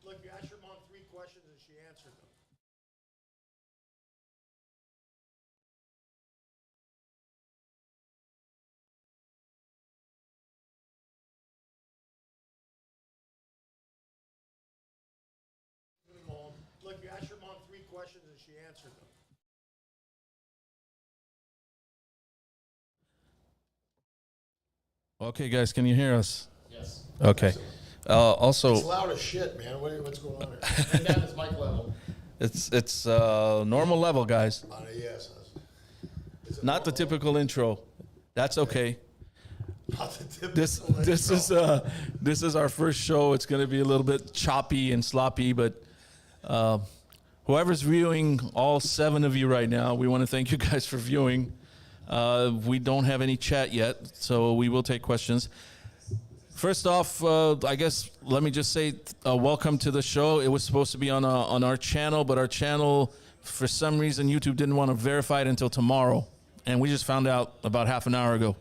Look, you asked your mom 3 questions and she answered them. Look, you asked your mom 3 questions and she answered them. Okay, guys, can you hear us? Yes. Okay. Also, It's loud as shit, man. What's going on here? Bring down this mic level. it's normal level, guys. Yes. Not the typical intro. That's okay. Not the typical This this is our first show. It's going to be a little bit choppy and sloppy, but whoever's viewing, all 7 of you right now, we want to thank you guys for viewing. We don't have any chat yet, so we will take questions. First off, I guess let me just say welcome to the show. It was supposed to be on our channel, but our channel, for some reason, YouTube didn't want to verify it until tomorrow, and we just found out about half an hour ago.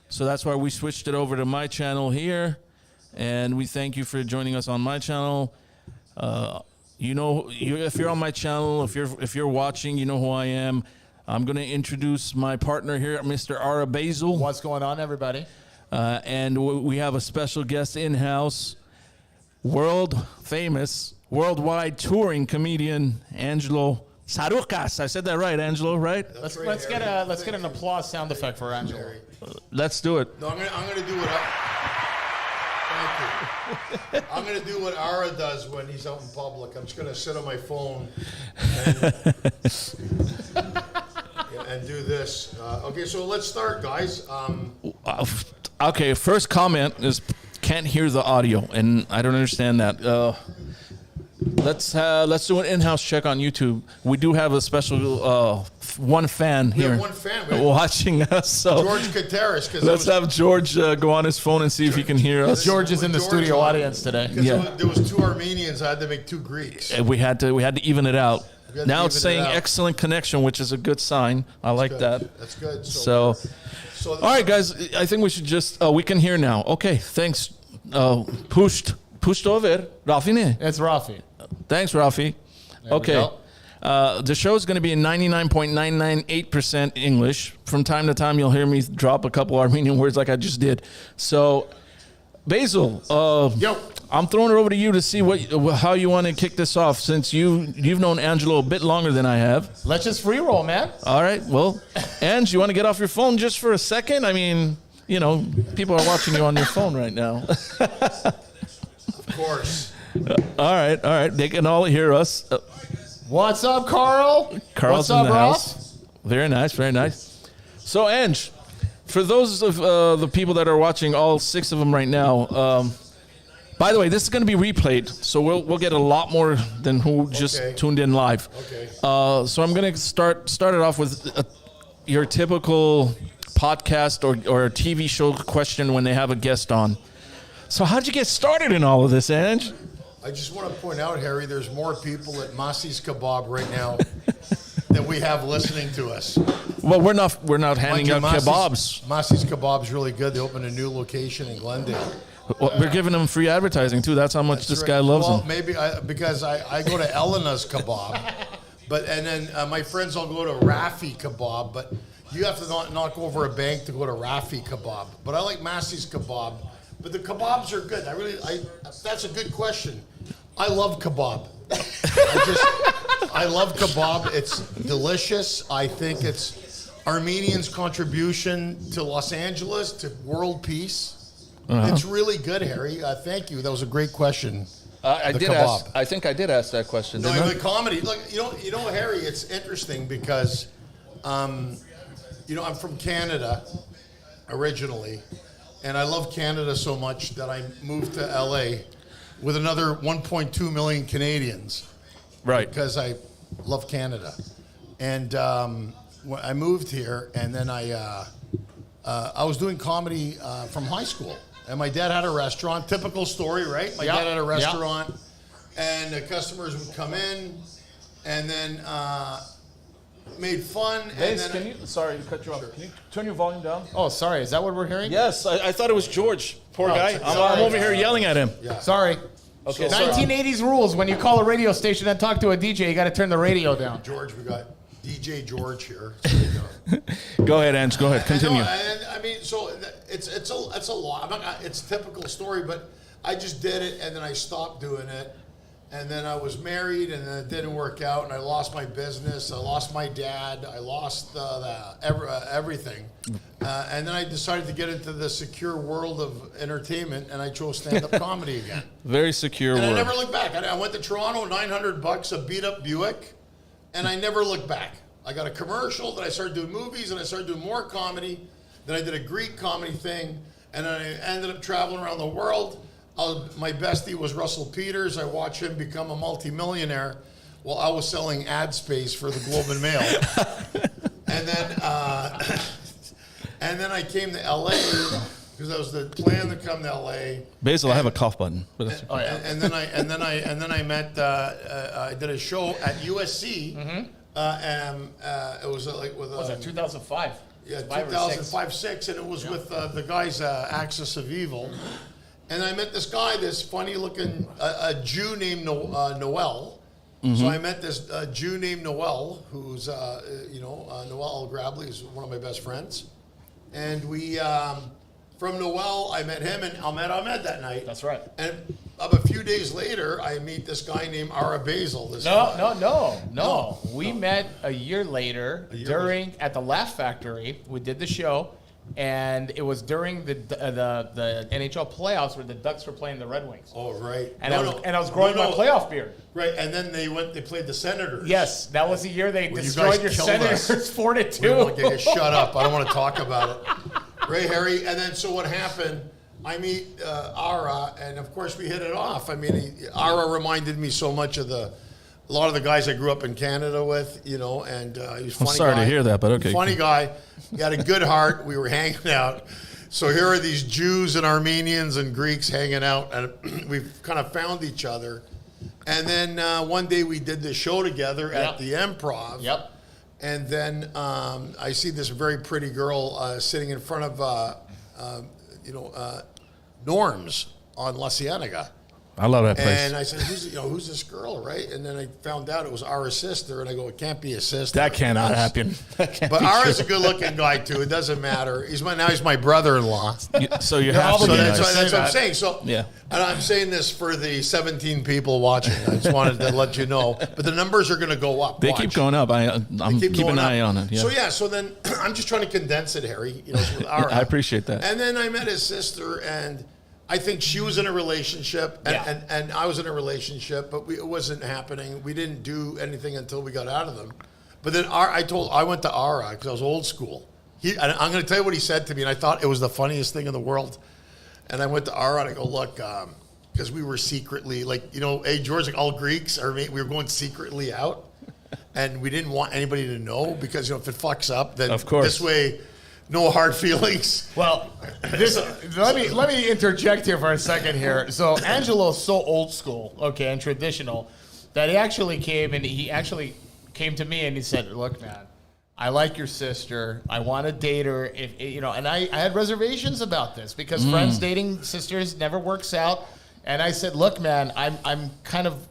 So that's why we switched it over to my channel here, and we thank you for joining us on my channel. If you're on my channel, if you're watching, you know who I am. I'm going to introduce my partner here, Mr. Ara Basil. What's going on, everybody? And we have a special guest in-house, world-famous, worldwide touring comedian, Angelo Tsarouchas. I said that right, Angelo, right? Let's get an applause sound effect for Angelo. Let's do it. No, I'm gonna do what thank you. I'm gonna do what Ara does when he's out in public. I'm just gonna sit on my phone and do this. Okay, so let's start, guys. Okay, first comment is can't hear the audio, and I don't understand that. Let's do an in-house check on YouTube. We do have a special one fan We here have one fan watching us. So George Kateris. let's have George go on his phone and see if he can hear us. George is in the studio audience today. Yeah. There was 2 Armenians. I had to make 2 Greeks. We had to even it out. had to Now it's even it saying out. excellent connection, which is a good sign. I like that. That's good. So, all right, guys. I think we should just. We can hear now. Okay, thanks. Pushed over, Rafi. It's Rafi. Thanks, Rafi. we Okay. go. The show is going to be in 99.998% English. From time to time, you'll hear me drop a couple Armenian words like I just did. So, Basil, Yo. I'm throwing it over to you to see how you want to kick this off, since you've known Angelo a bit longer than I have. Let's just free roll, man. All right. Well, Ange, you want to get off your phone just for a second? I mean, people are watching you on your phone right now. Of course. All right. They can all hear us. What's up, Carl? Carl's What's up, in the Ross? house. Very nice, very nice. So, Ange, for those of the people that are watching, all 6 of them right now, by the way, this is going to be replayed, so we'll get a lot more than who just tuned in live. Okay. So I'm going to start it off with your typical podcast or TV show question when they have a guest on. So how'd you get started in all of this, Ange? I just want to point out, Harry, there's more people at Masi's Kebab right now than we have listening to us. Well, we're not handing out kebabs. Masi's Kebab's really good. They opened a new location in Glendale. Well, we're giving them free advertising too. That's how much this guy loves them. Maybe because I go to Elena's Kebab, and then my friends all go to Rafi Kebab, but you have to not knock over a bank to go to Rafi Kebab. But I like Masi's Kebab. But the kebabs are good. That's a good question. I love kebab. I love kebab. It's delicious. I think it's Armenians' contribution to Los Angeles, to world peace. It's really good, Harry. Thank you. That was a great question. I think I did ask that question. No, Didn't I? the comedy. Look, you know, Harry. It's interesting because, I'm from Canada originally, and I love Canada so much that I moved to LA with another 1.2 million Canadians. Right. Because I love Canada, and when I moved here, and then I was doing comedy from high school. And my dad had a restaurant. Typical story, right? My dad had a restaurant, and the customers would come in, and then made fun. Bass, and then can you? Sorry to cut you off. Can you turn your volume down? Oh, sorry. Is that what we're hearing? Yes, I thought it was George. Poor Oh, guy. sorry. I'm over here yelling at him. Yeah. Sorry. Okay, So, 1980s rules. When you call a radio station and talk to a DJ, you got to turn the radio down. George, we got DJ George here. So, you know. Go ahead, Ange. Go ahead. Continue. I mean, so it's a lot. It's a typical story, but I just did it, and then I stopped doing it, and then I was married, and then it didn't work out, and I lost my business, I lost my dad, I lost everything, and then I decided to get into the secure world of entertainment, and I chose stand-up comedy again. Very secure And word. I never looked back. I went to Toronto, $900, a beat-up Buick, and I never looked back. I got a commercial, then I started doing movies, and I started doing more comedy. Then I did a Greek comedy thing, and then I ended up traveling around the world. My bestie was Russell Peters. I watched him become a multimillionaire while I was selling ad space for the Globe and Mail. And then I came to LA because that was the plan to come to LA. Basil, I have a cough button. But it's, And then I met. I did a show at USC. It was like with. Was that 2005? Yeah, 2005, 6, and it was with the guys Axis of Evil. And I met this guy, this funny-looking a Jew named Noel. So I met this Jew named Noel, who's Noel Grabley is one of my best friends, and we from Noel I met him and Ahmed that night. That's right. And a few days later, I meet this guy named Ara Basil. No. We met a year later at the Laugh Factory. We did the show, and it was during the NHL playoffs where the Ducks were playing the Red Wings. Oh, right. And I was growing my playoff beard. Right, and then they played the Senators. Yes, that was the year they Well, destroyed your killed Senators us. 4-2. Okay, shut up. I don't want to talk about it. Right, Harry? And then so what happened, I meet Ara, and of course we hit it off. I mean, Ara reminded me so much of a lot of the guys I grew up in Canada with, you know, and he was a funny I'm sorry guy. to hear that, but okay. Funny guy. He had a good heart. We were hanging out. So here are these Jews and Armenians and Greeks hanging out, and we've kind of found each other. And then one day we did this show together at the Improv. Yep. And then I see this very pretty girl sitting in front of, Norm's on La Cienega. I love that place. And I said, who's this girl, right? And then I found out it was Ara's sister, and I go, it can't be his sister. That cannot happen. That can't But be Ara's true. a good-looking guy, too. It doesn't matter. He's my brother-in-law. So you have to So be that's, nice. that's what I'm saying. So, Yeah. and I'm saying this for the 17 people watching. I just wanted to let you know. But the numbers are going to go up. They Watch. keep going up. I'm Keep keeping going an up. eye on it. Yeah. So then I'm just trying to condense it, Harry. So with Ara. I appreciate that. And then I met his sister, and I think she was in a relationship, and I was in a relationship, but it wasn't happening. We didn't do anything until we got out of them. But then I went to Ara because I was old school. And I'm going to tell you what he said to me, and I thought it was the funniest thing in the world. And I went to Ara and I go, look, because we were secretly, hey, George, like all Greeks, we were going secretly out. And we didn't want anybody to know because, if it fucks up, then Of course. this way, no hard feelings. Well, let me interject here for a second here. So Angelo's so old school, okay, and traditional, that he actually came to me and he said, "Look, man, I like your sister. I want to date her. And I had reservations about this because friends dating sisters never works out. And I said, look, man, I'm kind of,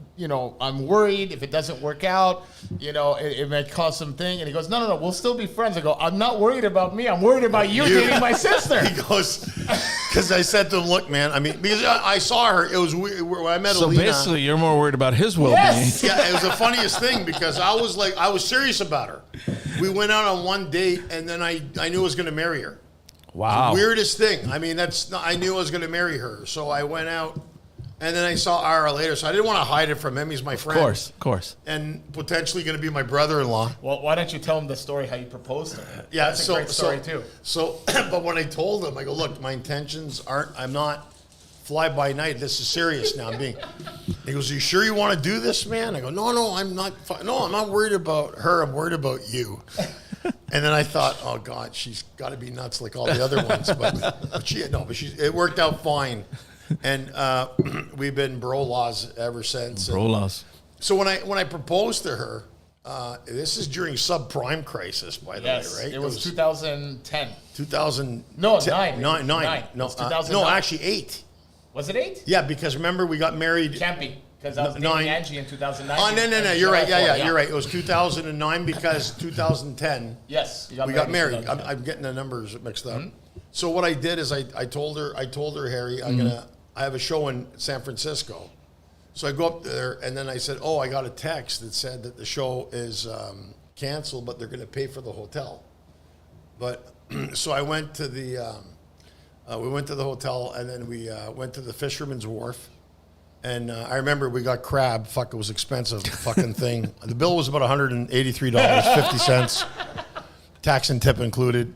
I'm worried if it doesn't work out, it may cause some thing. And he goes, no, we'll still be friends. I go, I'm not worried about me. I'm worried about you dating my sister. He goes, because I said to him, look, man, because I saw her. It was weird. When I met So Alina. basically, you're more worried about his well-being. Yes. Yeah, it was the funniest thing because I was serious about her. We went out on one date, and then I knew I was going to marry her. Wow. Weirdest thing. I mean, I knew I was going to marry her. So I went out. And then I saw Ara later, so I didn't want to hide it from him. He's my friend. Of course. And potentially going to be my brother-in-law. Well, why don't you tell him the story how you proposed to her? Yeah, That's a great story, too. So, but when I told him, I go, look, my intentions I'm not fly-by-night. This is serious now. He goes, are you sure you want to do this, man? I go, no, I'm not. No, I'm not worried about her. I'm worried about you. And then I thought, oh, God, she's got to be nuts like all the other ones. But it worked out fine. And we've been bro-laws ever since. Bro-laws. So when I proposed to her, this is during subprime crisis, by the way, right? It was 2010. 2000. No, 9. nine. No, It was 2009. no, actually 8. Was it 8? Yeah, because remember we got married. Can't be. Because I was dating 9. Angie in 2009. Oh, no. You're right. Yeah, you're right. It was 2009 because 2010. Yes. We got married. I'm getting the numbers mixed up. So what I did is I told her, Harry, I have a show in San Francisco. So I go up there and then I said, oh, I got a text that said that the show is canceled, but they're going to pay for the hotel. But so I went to we went to the hotel and then we went to the Fisherman's Wharf. And I remember we got crab. Fuck, it was expensive. Fucking thing. The bill was about $183.50, tax and tip included.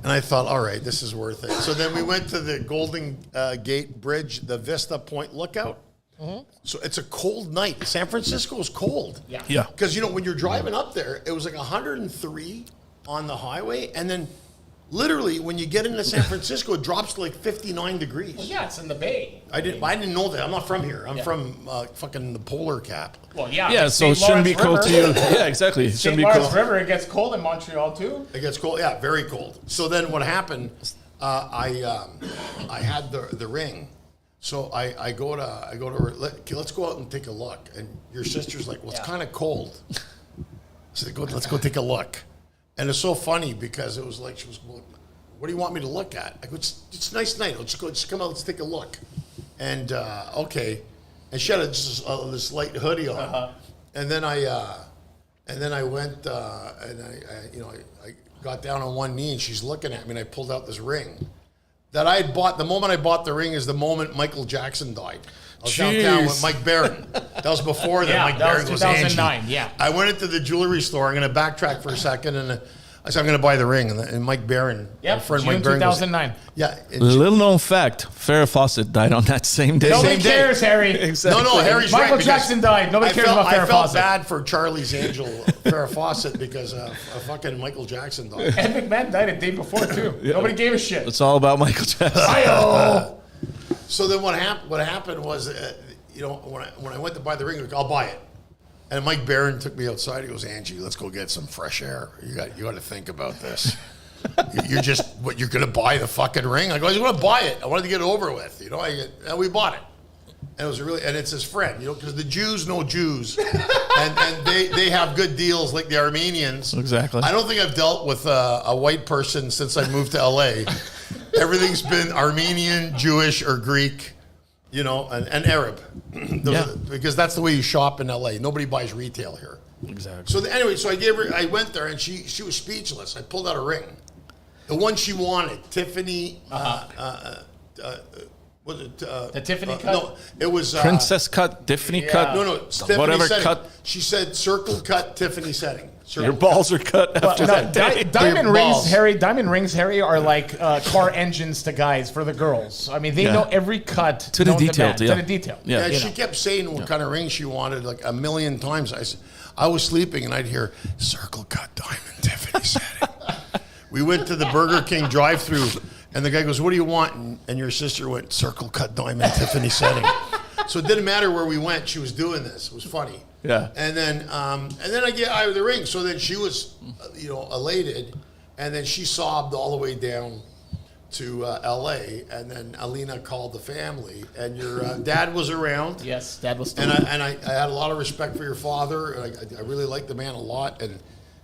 And I thought, all right, this is worth it. So then we went to the Golden Gate Bridge, the Vista Point Lookout. So it's a cold night. San Francisco is cold. Yeah. Because, you know, when you're driving up there, it was like 103 on the highway. And then literally, when you get into San Francisco, it drops to like 59 degrees. Well, yeah, it's in the Bay. I didn't know that. I'm not from here. I'm from fucking the polar cap. Well, yeah. Yeah, so it shouldn't be cold to you. Yeah, exactly. It shouldn't St. be Lawrence cold. River, it gets cold in Montreal too. It gets cold. Yeah, very cold. So then what happened? I had the ring. So I go to her. Let's go out and take a look. And your sister's like, well, it's kind of cold. So let's go take a look. And it's so funny because it was like she was, well, what do you want me to look at? I go, it's a nice night. Let's come out. Let's take a look. And okay. And she had this light hoodie on. And then I went and I got down on one knee and she's looking at me and I pulled out this ring that I had bought. The moment I bought the ring is the moment Michael Jackson died. I was downtown with Mike Barron. That was before that. Mike Barron was 2009. Angie. Yeah. I went into the jewelry store. I'm going to backtrack for a second, and I said I'm going to buy the ring. And Mike Barron, my friend June Mike Barron, 2009. Little known fact: Farrah Fawcett died on that same day. Nobody cares, Harry. Exactly. No, Harry's right. Michael Jackson died. Nobody cares about Farrah I felt Fawcett. bad for Charlie's angel, Farrah Fawcett, because fucking Michael Jackson died. Ed McMahon died a day before too. Nobody gave a shit. It's all about Michael Jackson. So then what happened was, when I went to buy the ring, I'll buy it. And Mike Barron took me outside. He goes, Angie, let's go get some fresh air. You got to think about this. You're going to buy the fucking ring? I go, I want to buy it. I wanted to get it over with. And we bought it. And it was and it's his friend, because the Jews know Jews, and they have good deals like the Armenians. Exactly. I don't think I've dealt with a white person since I moved to LA. Everything's been Armenian, Jewish, or Greek, and Arab. Because that's the way you shop in LA. Nobody buys retail here. Exactly. So anyway, I went there and she was speechless. I pulled out a ring, the one she wanted, Tiffany. Was it the Tiffany cut? No, it was Princess cut, Tiffany cut. No, Tiffany whatever setting. cut. She said circle cut, Tiffany setting. Your balls are cut after that day. Diamond Your rings, balls. Harry. Diamond rings, Harry, are like car engines to guys for the girls. I mean, they know every cut To the detail, to the detail. Yeah. She kept saying what kind of ring she wanted like a million times. I was sleeping and I'd hear circle cut diamond Tiffany setting. We went to the Burger King drive-thru and the guy goes, "What do you want?" And your sister went, "Circle cut diamond Tiffany setting." So it didn't matter where we went. She was doing this. It was funny. Yeah. And then I get out of the ring. So then she was, elated, and then she sobbed all the way down to L.A. And then Alina called the family, and your dad was around. Yes, Dad was. And I had a lot of respect for your father. And I really liked the man a lot. And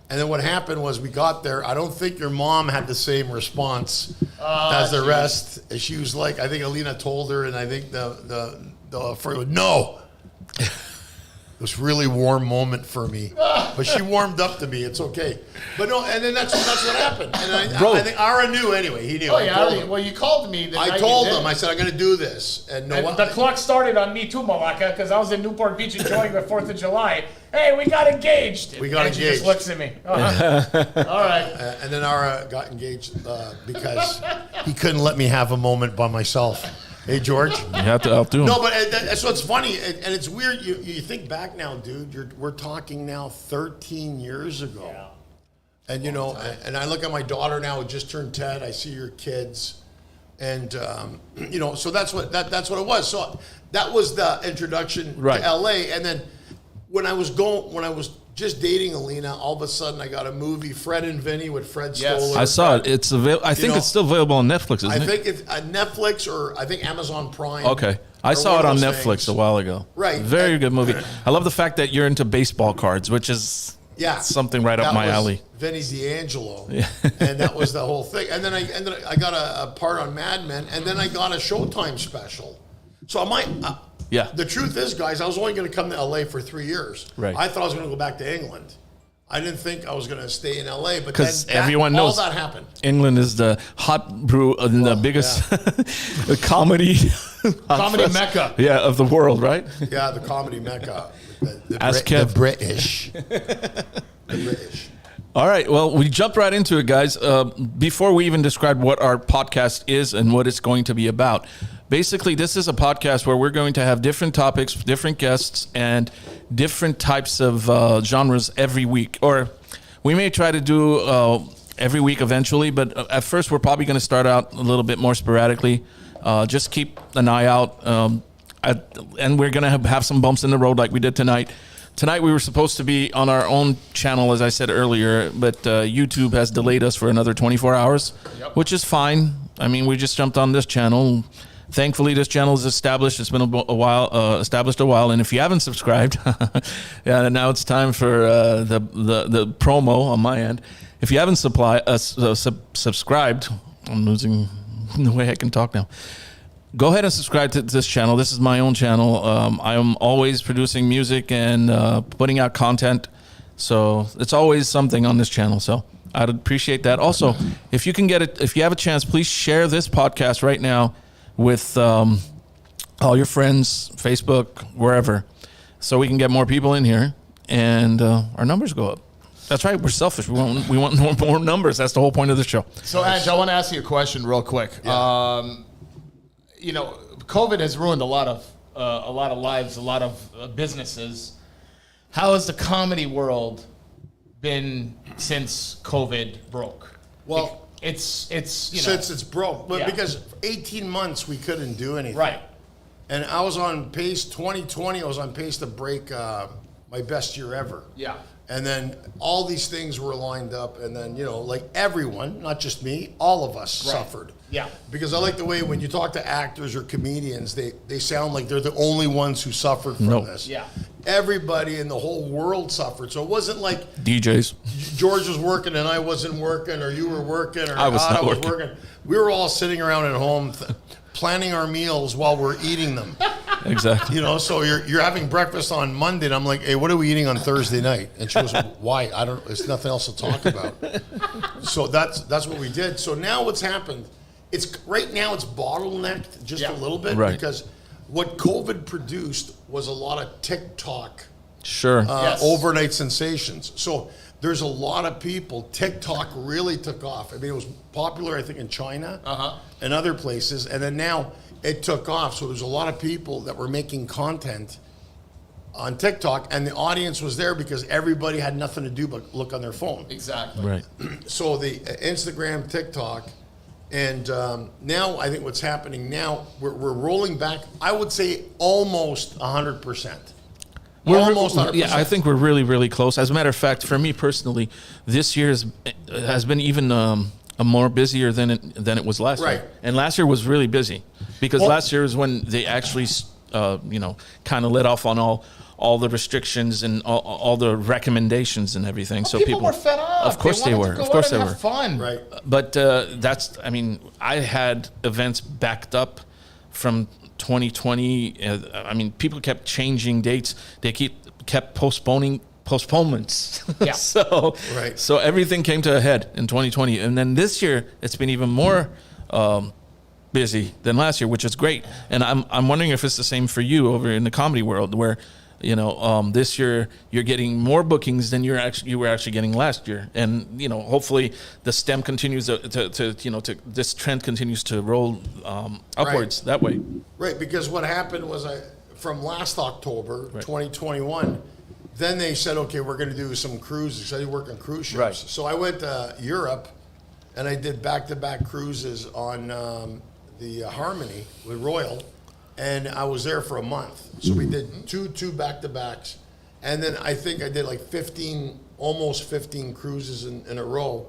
then what happened was we got there. I don't think your mom had the same response as the rest. And she was like, I think Alina told her, and I think the friend, no. It was a really warm moment for me, but she warmed up to me. It's okay, but no. And then that's what happened. And I think Ara knew anyway. He knew. Oh yeah. Well, you called me. I told him. I said I'm going to do this, and the clock started on me too, Malaka, because I was in Newport Beach enjoying the 4th of July. Hey, we got engaged. We got and engaged. She just looks at me. All right. And then Ara got engaged because he couldn't let me have a moment by myself. Hey, George. You have to outdo him. No, but that's what's funny, and it's weird. You think back now, dude. We're talking now 13 years ago. Yeah. And, and I look at my daughter now who just turned 10. I see your kids. And, so that's what it was. So that was the introduction to L.A. And then when I was just dating Alina. All of a sudden, I got a movie, Fred and Vinny with Fred Yes. Stoller. I saw it. It's available. I think it's still available on Netflix, isn't I it? think it's Netflix or I think Amazon Prime. Okay. I or saw one it of on those Netflix things. a while ago. Right. Very good movie. I love the fact that you're into baseball cards, which is something right up That my was alley. Vinny's D'Angelo, and that was the whole thing. And then I got a part on Mad Men, and then I got a Showtime special. So I might. Yeah. The truth is, guys, I was only going to come to LA for 3 years. Right. I thought I was going to go back to England. I didn't think I was going to stay in LA, but Because then everyone knows all that happened. England is the hot brew and the biggest comedy Mecca. Yeah, of the world, right? Yeah, the comedy mecca. Ask Kev. The British. The British. All right. Well, we jumped right into it, guys. Before we even describe what our podcast is and what it's going to be about, basically, this is a podcast where we're going to have different topics, different guests, and different types of genres every week. Or we may try to do every week eventually, but at first, we're probably going to start out a little bit more sporadically. Just keep an eye out. And we're going to have some bumps in the road like we did tonight. Tonight we were supposed to be on our own channel, as I said earlier, but YouTube has delayed us for another 24 hours, which is fine. I mean, we just jumped on this channel. Thankfully, this channel is established. It's been a while, established a while. And if you haven't subscribed, now it's time for the promo on my end. If you haven't subscribed, I'm losing the way I can talk now. Go ahead and subscribe to this channel. This is my own channel. I am always producing music and putting out content. So it's always something on this channel. So I'd appreciate that. Also, if you can get it, if you have a chance, please share this podcast right now with all your friends, Facebook, wherever, so we can get more people in here and our numbers go up. That's right. We're selfish. We want more numbers. That's the whole point of the show. So, Ange, I want to ask you a question real quick. Yeah. COVID has ruined a lot of lives, a lot of businesses. How has the comedy world been since COVID broke? Well, it's since it's broke, but because for 18 months we couldn't do anything. right. And I was on pace. 2020, I was on pace to break my best year ever. Yeah. And then all these things were lined up, and then like everyone, not just me, all of us suffered. Yeah. Because I like the way when you talk to actors or comedians, they sound like they're the only ones who suffered from this. Yeah. Everybody in the whole world suffered. So it wasn't like DJs. George was working and I wasn't working, or you were working, or I was not was working. working. We were all sitting around at home planning our meals while we're eating them. Exactly. So you're having breakfast on Monday, and I'm like, hey, what are we eating on Thursday night? And she goes, why? I don't. There's nothing else to talk about. So that's what we did. So now what's happened? Right now it's bottlenecked just a little bit because what COVID produced was a lot of TikTok Sure. overnight sensations. So there's a lot of people. TikTok really took off. I mean, it was popular, I think, in China and other places, and then now it took off. So there's a lot of people that were making content on TikTok, and the audience was there because everybody had nothing to do but look on their phone. Exactly. Right. So the Instagram, TikTok, and now I think what's happening now, we're rolling back, I would say almost 100%. Almost 100%. Yeah, I think we're really, really close. As a matter of fact, for me personally, this year has been even more busier than it was last Right. year. And last year was really busy because last year is when they actually, kind of let off on all the restrictions and all the recommendations and everything. So people were fed up. Of course they were. Of course they were. Have fun. Right. But I had events backed up from 2020. People kept changing dates. They kept postponements. Yeah. So everything came to a head in 2020. And then this year, it's been even more busy than last year, which is great. And I'm wondering if it's the same for you over in the comedy world, where this year you're getting more bookings than you were actually getting last year, and hopefully the stem continues to this trend continues to roll upwards that way. Right, because what happened was from last October, 2021, then they said, okay, we're going to do some cruises. I work on cruise ships. Right. So I went to Europe, and I did back-to-back cruises on the Harmony with Royal, and I was there for a month. So we did two back-to-backs, And then I think I did like 15, almost 15 cruises in a row,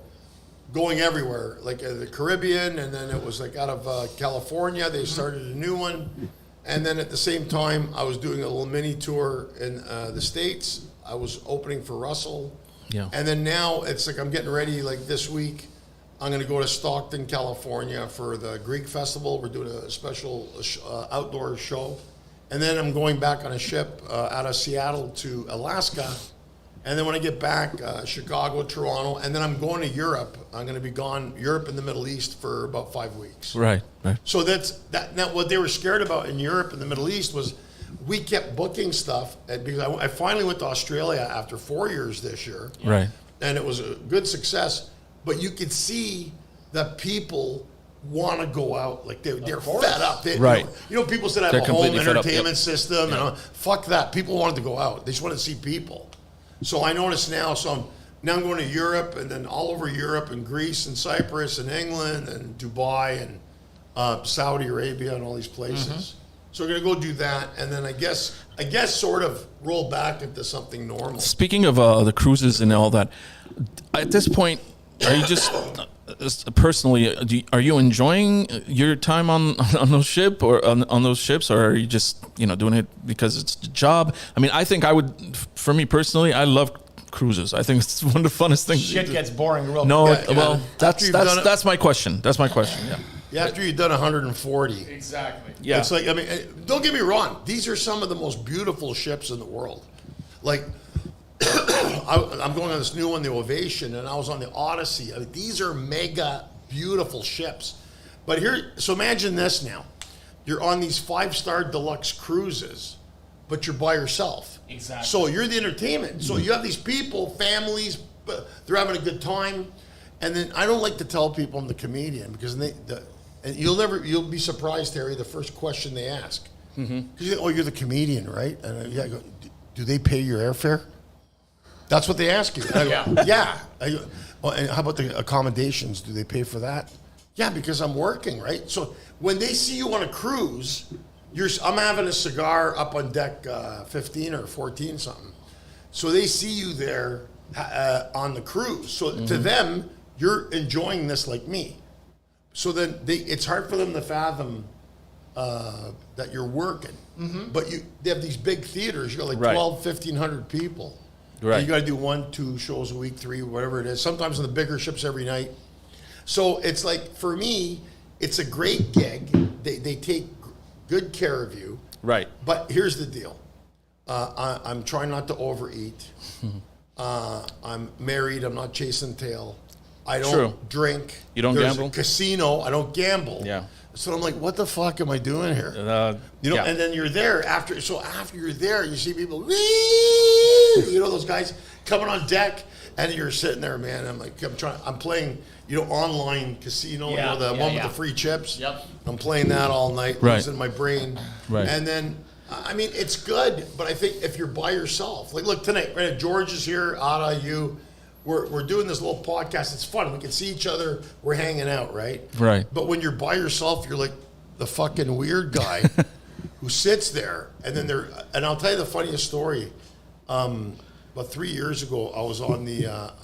going everywhere, like the Caribbean, and then it was like out of California. They started a new one. And then at the same time, I was doing a little mini tour in the States. I was opening for Russell. Yeah. And then now it's like I'm getting ready, like this week, I'm going to go to Stockton, California for the Greek Festival. We're doing a special outdoor show. And then I'm going back on a ship out of Seattle to Alaska. And then when I get back, Chicago, Toronto, and then I'm going to Europe. I'm going to be gone Europe and the Middle East for about 5 weeks. Right. So that's now what they were scared about in Europe and the Middle East was we kept booking stuff, and because I finally went to Australia after 4 years this year. Right. And it was a good success, but you could see that people want to go out, like they're fed up. Right. You know, people said I have They're a home completely fed up, entertainment system, and fuck that. People wanted to go out. They just wanted to see people. So I notice now, now I'm going to Europe, and then all over Europe, and Greece, and Cyprus, and England, and Dubai, and Saudi Arabia, and all these places. Mm-hmm. So we're gonna go do that, and then I guess sort of roll back into something normal. Speaking of the cruises and all that, at this point, are you just personally? Are you enjoying your time on those ship or on those ships, or are you just doing it because it's a job? I mean, I think I would. For me personally, I love cruises. I think it's one of the funnest things. Shit gets boring real No, quick. well, After you've done it- that's my question. That's my question. Yeah. After you've done 140. Exactly. Yeah. It's like, I mean, don't get me wrong. These are some of the most beautiful ships in the world. Like, I'm going on this new one, the Ovation, and I was on the Odyssey. I mean, these are mega beautiful ships. But so imagine this now. You're on these 5-star deluxe cruises, but you're by yourself. Exactly. So you're the entertainment. So you have these people, families, they're having a good time. And then I don't like to tell people I'm the comedian because and you'll be surprised, Harry, the first question they ask. Because oh, you're the comedian, right? And I go, do they pay your airfare? That's what they ask you. And I go, yeah. I go, well, and how about the accommodations? Do they pay for that? Yeah, because I'm working, right? So when they see you on a cruise, I'm having a cigar up on deck 15 or 14 something. So they see you there on the cruise. So to them, you're enjoying this like me. So then it's hard for them to fathom that you're working. But they have these big theaters. You got like 12, 1,500 people. Right. And you got to do 1, 2 shows a week, 3, whatever it is. Sometimes on the bigger ships every night. So it's like, for me, it's a great gig. They take good care of you. Right. But here's the deal. I'm trying not to overeat. I'm married. I'm not chasing tail. I don't drink. You don't There's gamble? A casino. I don't gamble. Yeah. So I'm like, what the fuck am I doing here? And then you're there after you're there, you see people, those guys coming on deck, and you're sitting there, man. I'm like, I'm playing, online casino, the one with the free chips. Yep. I'm playing that all night, losing my brain. Right. And then, I mean, it's good, but I think if you're by yourself, like, look, tonight, right, George is here, Ada, you. We're doing this little podcast. It's fun. We can see each other. We're hanging out, right? Right. But when you're by yourself, you're like the fucking weird guy who sits there. And then and I'll tell you the funniest story. About 3 years ago, I was on the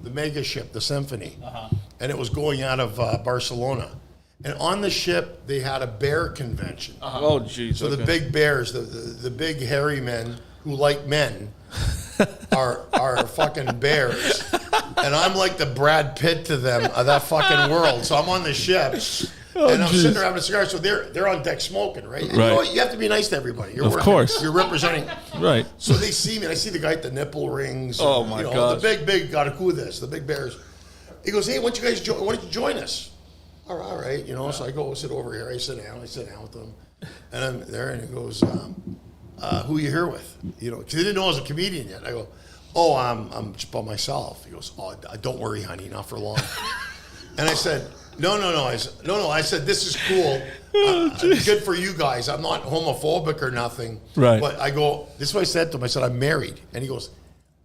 mega ship, the Symphony, and it was going out of Barcelona. And on the ship, they had a bear convention. Oh, geez. So the big bears, the big hairy men who like men, are fucking bears. And I'm like the Brad Pitt to them of that fucking world. So I'm on the ship, and I'm sitting there having a cigar. So they're on deck smoking, right? And you know what? You have to be nice to everybody. You're Of course. You're representing. Right. So they see me, and I see the guy at the nipple rings. Oh, my gosh. The big Garacudas, the big bears. He goes, hey, why don't you join us? All right, so I go sit over here. I sit down with them. And I'm there, and he goes, who are you here with? Because he didn't know I was a comedian yet. I go, oh, I'm just by myself. He goes, oh, don't worry, honey, not for long. And I said, no. I said, this is cool. Good for you guys. I'm not homophobic or nothing. Right. But I go, this is what I said to him. I said, I'm married. And he goes,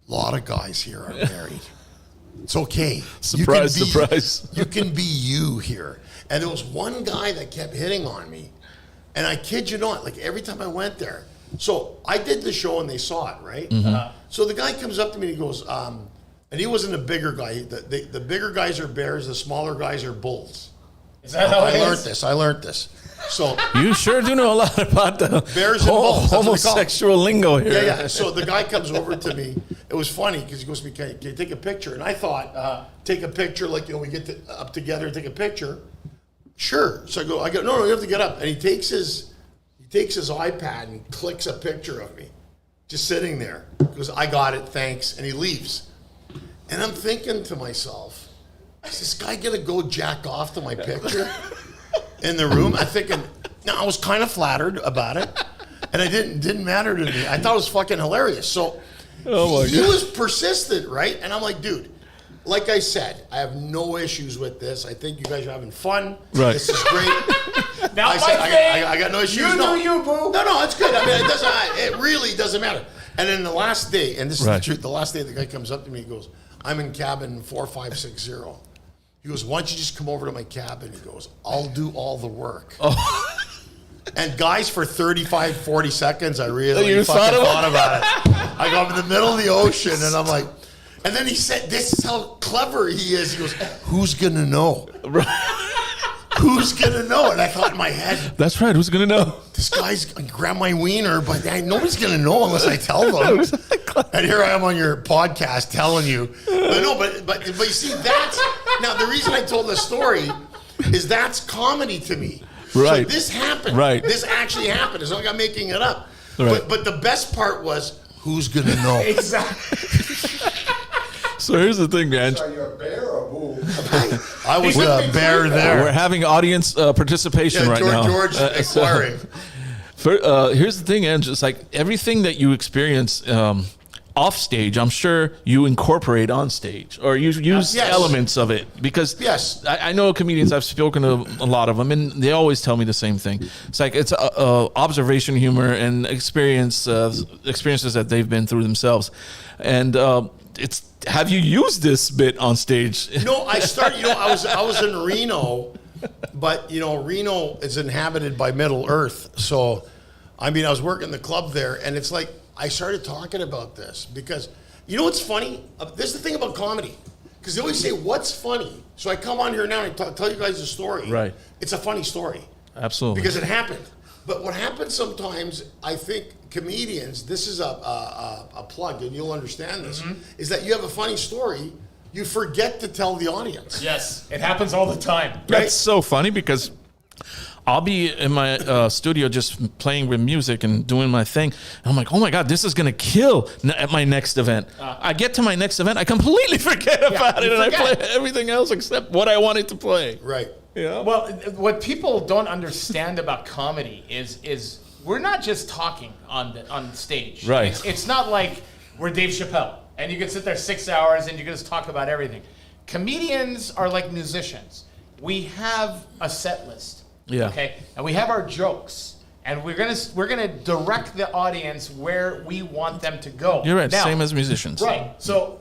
a lot of guys here are married. It's okay. Surprise. You can be you here. And there was one guy that kept hitting on me. And I kid you not, like every time I went there, So I did the show and they saw it, right? So the guy comes up to me and he goes, and he wasn't a bigger guy. The bigger guys are bears, the smaller guys are bulls. Is that how it is? I learned this. So You sure do know a lot about the bears and bulls. That's what they call 'em. homosexual lingo here. Yeah. So the guy comes over to me. It was funny because he goes to me, can you take a picture? And I thought, take a picture, like, we get up together and take a picture. Sure. So I go, no, you have to get up. And he takes his iPad and clicks a picture of me, just sitting there. He goes, I got it, thanks. And he leaves. And I'm thinking to myself, is this guy gonna go jack off to my picture in the room? I'm thinking, no, I was kind of flattered about it. And it didn't matter to me. I thought it was fucking hilarious. So he was persistent, right? And I'm like, dude, like I said, I have no issues with this. I think you guys are having fun. Right. This is great. Now, I got no issues. You no. do you, boo. No, it's good. I mean, it really doesn't matter. And then the last day, and this is the truth, the last day the guy comes up to me, he goes, I'm in cabin 4560. He goes, why don't you just come over to my cabin? He goes, I'll do all the work. Oh. And guys, for 35, 40 seconds, I really thought about it. I go up in the middle of the ocean, and I'm like, and then he said, this is how clever he is. He goes, who's going to know? Who's going to know? And I thought in my head, That's right. Who's going to know? this guy's going to grab my wiener, but nobody's going to know unless I tell them. And here I am on your podcast telling you. But you see, now the reason I told this story is that's comedy to me. Right. So this happened. Right. This actually happened. It's not like I'm making it up. Right. But the best part was, who's going to know? Exactly. So here's the thing, man. Are you a bear or a bull? I was a bear there. We're having audience participation right now. George inquiring. Here's the thing, Andrew. It's like everything that you experience off stage, I'm sure you incorporate on stage, or you use Yes. elements of it. Because Yes. I know comedians, I've spoken to a lot of them, and they always tell me the same thing. It's like it's observation humor and experiences that they've been through themselves. And have you used this bit on stage? No, I was in Reno, but Reno is inhabited by Middle Earth. So, I mean, I was working the club there, and it's like I started talking about this because what's funny? This is the thing about comedy, because they always say, "What's funny?" So I come on here now and tell you guys a story. Right. It's a funny story. Absolutely. Because it happened. But what happens sometimes, I think comedians, this is a plug, and you'll understand this, is that you have a funny story, you forget to tell the audience. Yes, it happens all the time. That's so funny because I'll be in my studio just playing with music and doing my thing. And I'm like, oh my God, this is going to kill at my next event. I get to my next event, I completely forget about it, and I play everything else except what I wanted to play. Right. Yeah. Well, what people don't understand about comedy is we're not just talking on stage. Right. It's not like we're Dave Chappelle and you can sit there 6 hours and you can just talk about everything. Comedians are like musicians. We have a set list. Yeah. Okay. And we have our jokes, and we're gonna direct the audience where we want them to go. You're right. Now, Same as musicians. Right. So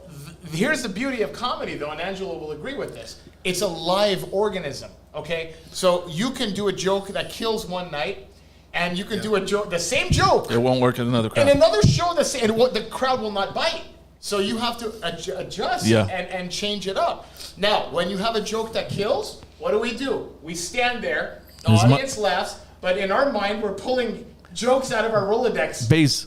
here's the beauty of comedy, though, and Angelo will agree with this. It's a live organism, okay? So you can do a joke that kills one night, and you can do a joke, the same joke, It won't work in another crowd. in another show, the crowd will not bite. So you have to adjust and change it up. Now, when you have a joke that kills, what do? We stand there, the audience laughs, but in our mind, we're pulling jokes out of our Rolodex. Bass,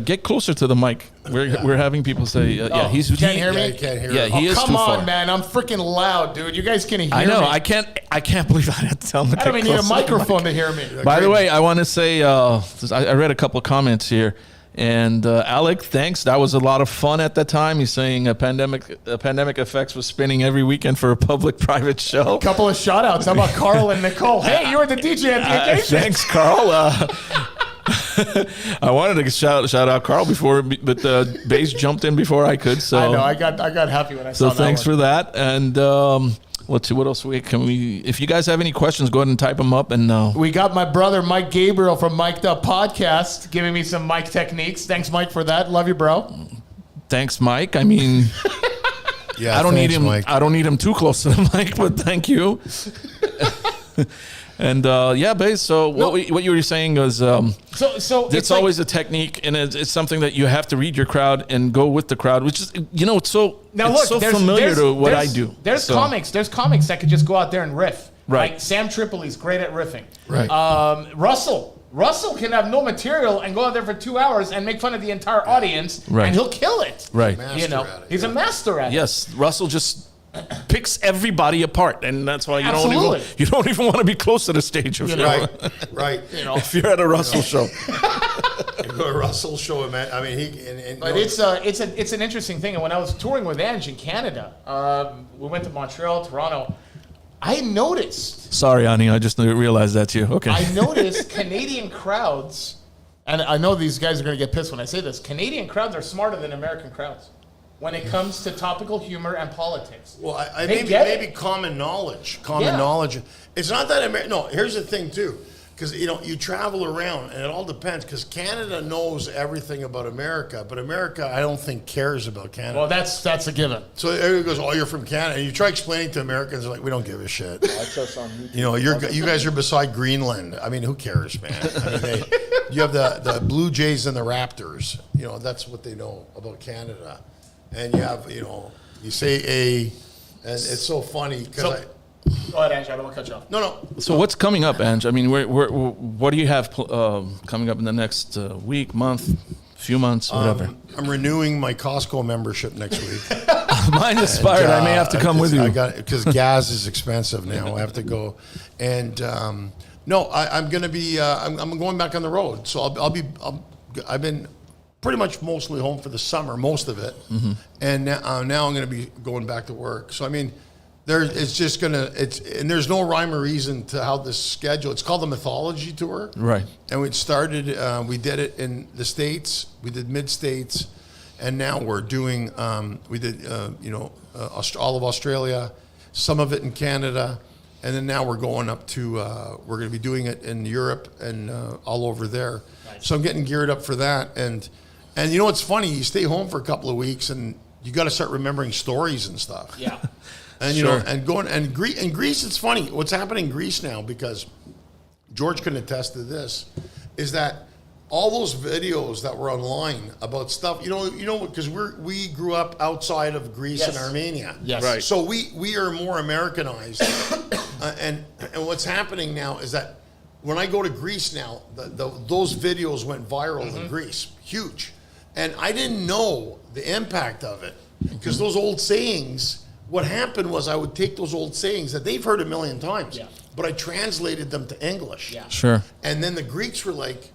get closer to the mic. We're having people say, yeah, he's can't hear me? Yeah, you can't hear Yeah, it. he is Come too on, far. man! I'm freaking loud, dude. You guys can't hear I know. me. I can't believe I had to tell him to I don't get even need a closer to the mic. microphone to hear me. By the way, I want to say I read a couple of comments here, and Alec, thanks. That was a lot of fun at the time. He's saying Pandemic Effects was spinning every weekend for a public-private show. Couple of shout-outs. How about Carl and Nicole? Hey, you were the DJ at the occasion. Thanks, Carl. I wanted to shout out Carl before, but Bass jumped in before I could. So I know. I got happy when I saw So that thanks one. for that. And let's see, what else can we? If you guys have any questions, go ahead and type them up. And We got my brother Mike Gabriel from Mic'd Up Podcast giving me some mic techniques. Thanks, Mike, for that. Love you, bro. thanks, Mike. I mean, Yeah, I don't need him. Mike. I don't need him too close to the mic, but thank you. And babe. So what you were saying was So it's like, always a technique, and it's something that you have to read your crowd and go with the crowd, which is it's so now it's look, so familiar to what I do. There's comics that could just go out there and riff. Right. Like Sam Tripoli's great at riffing. Right. Russell can have no material and go out there for 2 hours and make fun of the entire audience, Right. and he'll kill it. Right. Master at it, He's a master at it. Yes, Russell just picks everybody apart, and that's why you Absolutely. don't even want to be close to the stage. If Right. if you're at a Russell show. You go to Russell's show, man. I mean, But it's an interesting thing. And when I was touring with Ange in Canada, we went to Montreal, Toronto. I noticed. Sorry, Ani, I just realized that too. Okay. I noticed Canadian crowds, and I know these guys are going to get pissed when I say this. Canadian crowds are smarter than American crowds when it comes to topical humor and politics. Well, I They maybe get it. maybe common knowledge. Yeah. Knowledge. It's not that No, here's the thing too, because you travel around, and it all depends. Because Canada knows everything about America, but America, I don't think, cares about Canada. Well, that's a given. So everybody goes, "Oh, you're from Canada." And you try explaining to Americans, they're like, "We don't give a shit." You guys are beside Greenland. I mean, who cares, man? I mean, you have the Blue Jays and the Raptors. That's what they know about Canada. And you have, you say and it's so funny because Go ahead, Ange. I don't want to cut you off. No. So what's coming up, Ange? I mean, what do you have coming up in the next week, month, few months, whatever? I'm renewing my Costco membership next week. Mine expired. I may have to come with you. Because gas is expensive now. I have to go. And I'm going to be. I'm going back on the road. So I've been pretty much mostly home for the summer, most of it, and now I'm going to be going back to work. So I mean. And there's no rhyme or reason to how this schedule. It's called the Mythology Tour, Right. And we started. We did it in the States. We did mid-states, and now we're doing. We did all of Australia, some of it in Canada, and then now we're going up to. We're going to be doing it in Europe and all over there. Nice. So I'm getting geared up for that, and you know what's funny? You stay home for a couple of weeks, and you got to start remembering stories and stuff. Yeah. And in Greece, it's funny what's happening in Greece now, because George can attest to this, is that all those videos that were online about stuff, because we grew up outside of Greece and Armenia, Yes. Right. So we are more Americanized, and what's happening now is that when I go to Greece now, those videos went viral in Greece, huge, and I didn't know the impact of it, because those old sayings. What happened was I would take those old sayings that they've heard a million times, but I translated them to English. Yeah. Sure. And then the Greeks were like,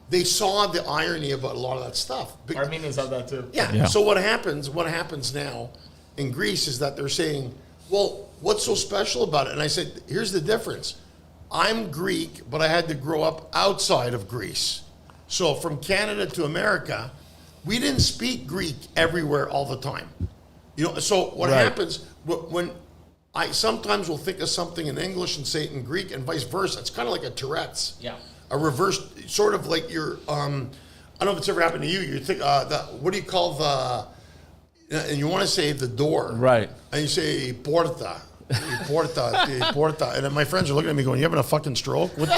they saw the irony about a lot of that stuff. Armenians have that too. Yeah. So what happens now in Greece is that they're saying, well, what's so special about it? And I said, here's the difference. I'm Greek, but I had to grow up outside of Greece. So from Canada to America, we didn't speak Greek everywhere all the time. So what happens when I sometimes will think of something in English and say it in Greek and vice versa. It's kind of like a Tourette's. Yeah. A reverse, sort of like your, I don't know if it's ever happened to you. You think, what do you call and you want to say the door. Right. And you say porta. Porta. And then my friends are looking at me going, you having a fucking stroke? What?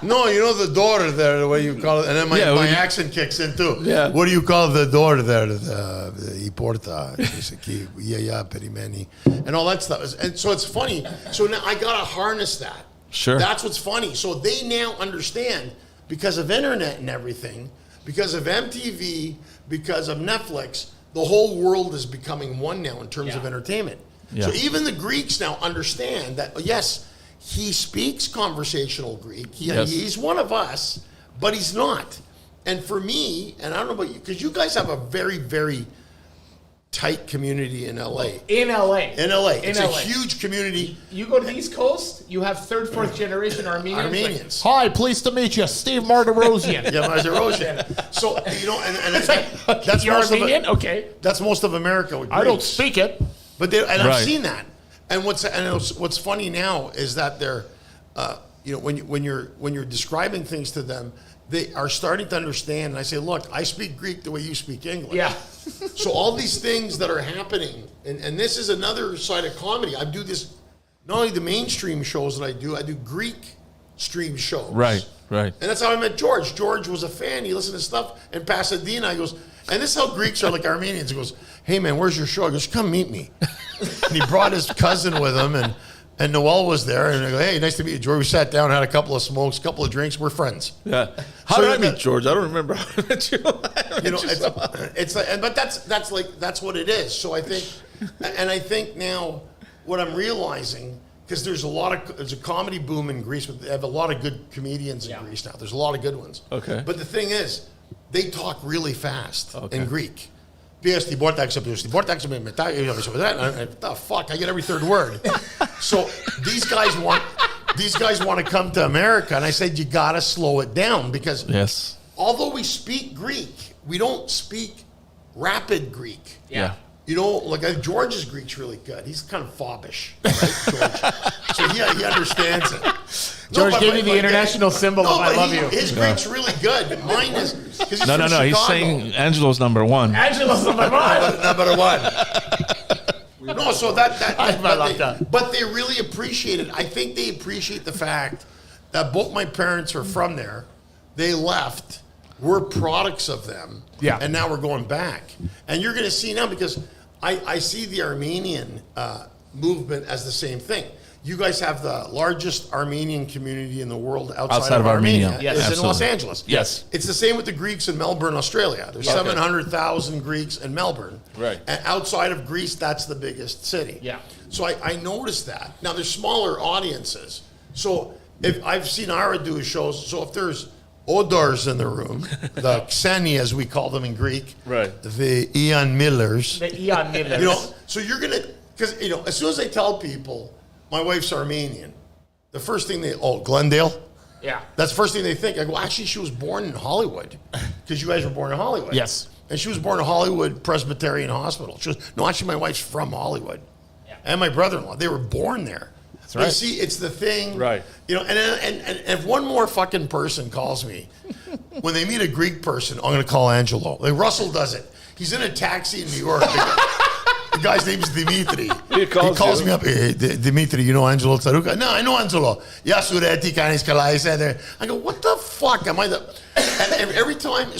No, the door there, the way you call it. And then my accent kicks in too. Yeah. What do you call the door there? The porta. Perimeni. And all that stuff. And so it's funny. So now I got to harness that. Sure. That's what's funny. So they now understand, because of internet and everything, because of MTV, because of Netflix, the whole world is becoming one now in terms of entertainment. Yeah. So even the Greeks now understand that, yes, he speaks conversational Greek. He's one of us, but he's not. And for me, and I don't know about you, because you guys have a very, very tight community in LA. In LA. It's a huge community. You go to the East Coast, you have third, fourth generation Armenians. Like, hi, pleased to meet you, Steve Martirosian. Yeah, Martirosian. So, and it's like, that's You're most Armenian? of it. Okay. That's most of America. With I don't Greeks. speak it. But I've Right. seen that. And what's funny now is that they're, when you're describing things to them, they are starting to understand. And I say, look, I speak Greek the way you speak English. Yeah. So all these things that are happening, and this is another side of comedy. I do this not only the mainstream shows that I do Greek stream shows. Right. And that's how I met George. George was a fan. He listened to stuff in Pasadena. He goes, and this is how Greeks are like Armenians. He goes, hey, man, where's your show? I goes, come meet me. And he brought his cousin with him, and Noel was there. And I go, hey, nice to meet you, George. We sat down, had a couple of smokes, a couple of drinks. We're friends. Yeah. How did I meet George? I don't remember how I met you. But that's what it is. So I think now what I'm realizing, because there's a comedy boom in Greece. They have a lot of good comedians in Greece now. There's a lot of good ones. Okay. But the thing is, they talk really fast in Greek. The fuck? I get every third word. So these guys want to come to America, and I said you gotta slow it down because although we speak Greek, we don't speak rapid Greek. Yeah. You know, like George's Greek's really good. He's kind of fobbish, right, George? So he understands it. George gave me the international symbol of I love you. His Greek's really good. Mine is... No. He's saying Angelo's number one. Angelo's number one. Number one. No, so but they really appreciate it. I think they appreciate the fact that both my parents are from there. They left. We're products of them. Yeah. And now we're going back. And you're going to see now, because I see the Armenian movement as the same thing. You guys have the largest Armenian community in the world outside of Armenia. Yes, is in Los Angeles. Yes. It's the same with the Greeks in Melbourne, Australia. There's 700,000 Greeks in Melbourne. Right. And outside of Greece, that's the biggest city. Yeah. So I noticed that. Now, there's smaller audiences. So if I've seen Ara do shows, so if there's Odors in the room, the Xeni, as we call them in Greek, the Ian Millers. The Ian Millers. You know, so you're going to, because, you know, as soon as I tell people, my wife's Armenian, the first thing Glendale? Yeah. That's the first thing they think. I go, actually, she was born in Hollywood, because you guys were born in Hollywood. Yes. And she was born in Hollywood Presbyterian Hospital. She was, no, actually, my wife's from Hollywood. Yeah. And my brother-in-law, they were born there. That's right. You see, it's the thing. Right. You know, and if one more fucking person calls me, when they meet a Greek person, I'm going to call Angelo. Like Russell does it. He's in a taxi in New York. The guy's name is Dimitri. He calls me up. Hey, Dimitri, you know Angelo Tsarouchas? No, I know Angelo. I go, what the fuck? Am I the... And every time,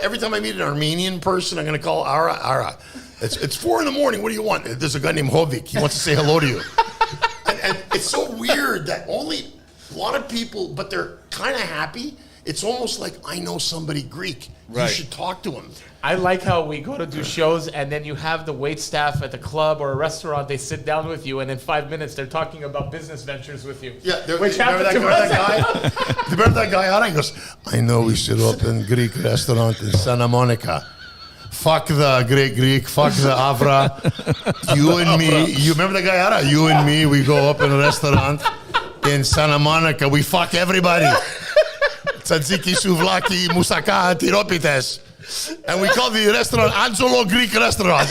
every time I meet an Armenian person, I'm going to call Ara. It's 4 a.m. What do you want? There's a guy named Hovik. He wants to say hello to you. And it's so weird that only a lot of people, but they're kind of happy. It's almost like, I know somebody Greek. Right. You should talk to him. I like how we go to do shows, and then you have the wait staff at the club or a restaurant. They sit down with you, and in 5 minutes, they're talking about business ventures with you. Yeah, remember that guy? Ara? He goes, I know we should open Greek restaurant in Santa Monica. Fuck the Greek, fuck the Avra. You and me, you remember that guy, Ara? You and me, we go open a restaurant in Santa Monica. We fuck everybody. Tzatziki, souvlaki, moussaka, tiropites. And we call the restaurant Angelo Greek Restaurant.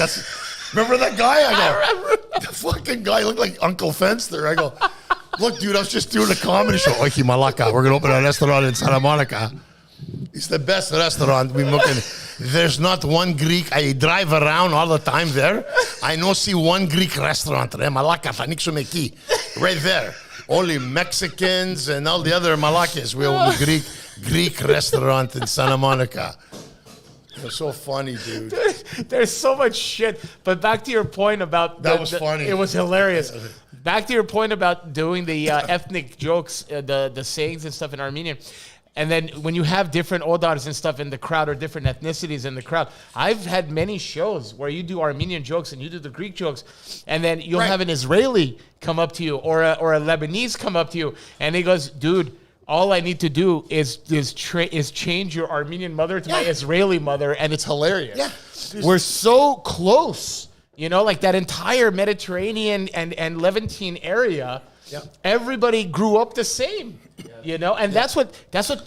Remember that guy? I remember. The fucking guy looked like Uncle Fenster. I go, look, dude, I was just doing a comedy show. Oiki Malaka, we're going to open a restaurant in Santa Monica. It's the best restaurant. There's not one Greek. I drive around all the time there. I don't see one Greek restaurant. Right there. Only Mexicans and all the other Malakas. We have a Greek restaurant in Santa Monica. It's so funny, dude. There's so much shit. But back to your point about... That was funny. It was hilarious. Back to your point about doing the ethnic jokes, the sayings and stuff in Armenian. And then when you have different Odars and stuff in the crowd or different ethnicities in the crowd, I've had many shows where you do Armenian jokes and you do the Greek jokes, and then you'll have an Israeli come up to you or a Lebanese come up to you, and he goes, dude, all I need to do is change your Armenian mother to my Israeli mother, and it's hilarious. Yeah. We're so close, you know, like that entire Mediterranean and Levantine area. Yeah. Everybody grew up the same, you know, and that's what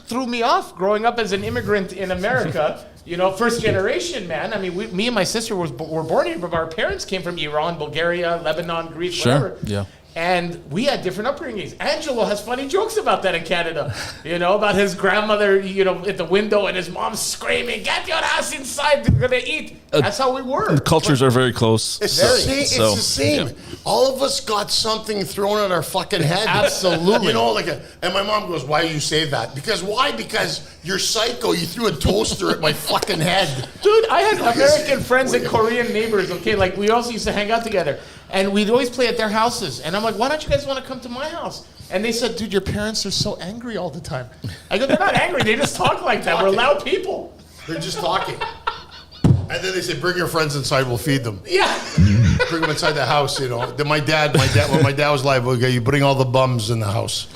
threw me off growing up as an immigrant in America. You know, first generation, man. I mean, me and my sister were born here, but our parents came from Iran, Bulgaria, Lebanon, Greece, whatever. Yeah. And we had different upbringings. Angelo has funny jokes about that in Canada. About his grandmother, at the window and his mom screaming, "Get your ass inside, we're going to eat." That's how we were. The cultures are very close. It's the same. Yeah. All of us got something thrown at our fucking head. Absolutely. And my mom goes, "Why do you say that?" Why? Because you're psycho. You threw a toaster at my fucking head. Dude, I had American friends and Korean neighbors, okay? Like, we also used to hang out together. And we'd always play at their houses. And I'm like, why don't you guys want to come to my house? And they said, dude, your parents are so angry all the time. I go, they're not angry. They just talk like that. We're loud people. They're just talking. And then they say, bring your friends inside, we'll feed them. Yeah. Bring them inside the house, Then when my dad was live, okay, you bring all the bums in the house.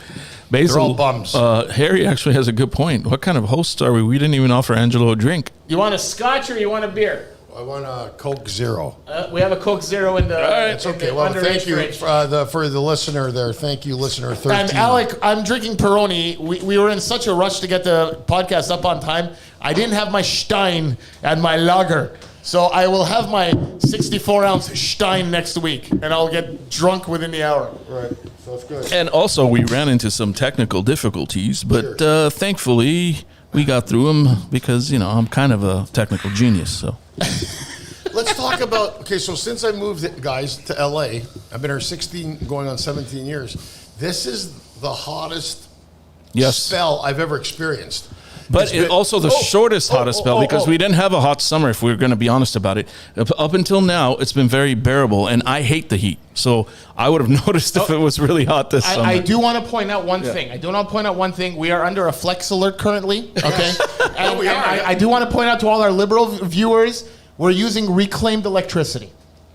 Basil, they're all bums. Harry actually has a good point. What kind of hosts are we? We didn't even offer Angelo a drink. You want a scotch or you want a beer? I want a Coke Zero. We have a Coke Zero in the. All right, it's okay. Well, thank you for the listener there. Thank you, listener 13. And Alec, I'm drinking Peroni. We were in such a rush to get the podcast up on time. I didn't have my Stein and my lager. So I will have my 64-ounce Stein next week, and I'll get drunk within the hour. Right. So it's good. And also, we ran into some technical difficulties, but thankfully, we got through them because, I'm kind of a technical genius, so. Let's talk about, so since I moved, guys, to LA, I've been here 16, going on 17 years. This is the hottest spell I've ever experienced. But it's also the shortest hottest spell because we didn't have a hot summer, if we were going to be honest about it. Up until now, it's been very bearable, and I hate the heat. So I would have noticed if it was really hot this summer. I do want to point out one thing. We are under a flex alert currently, okay? and I do want to point out to all our liberal viewers, we're using reclaimed electricity.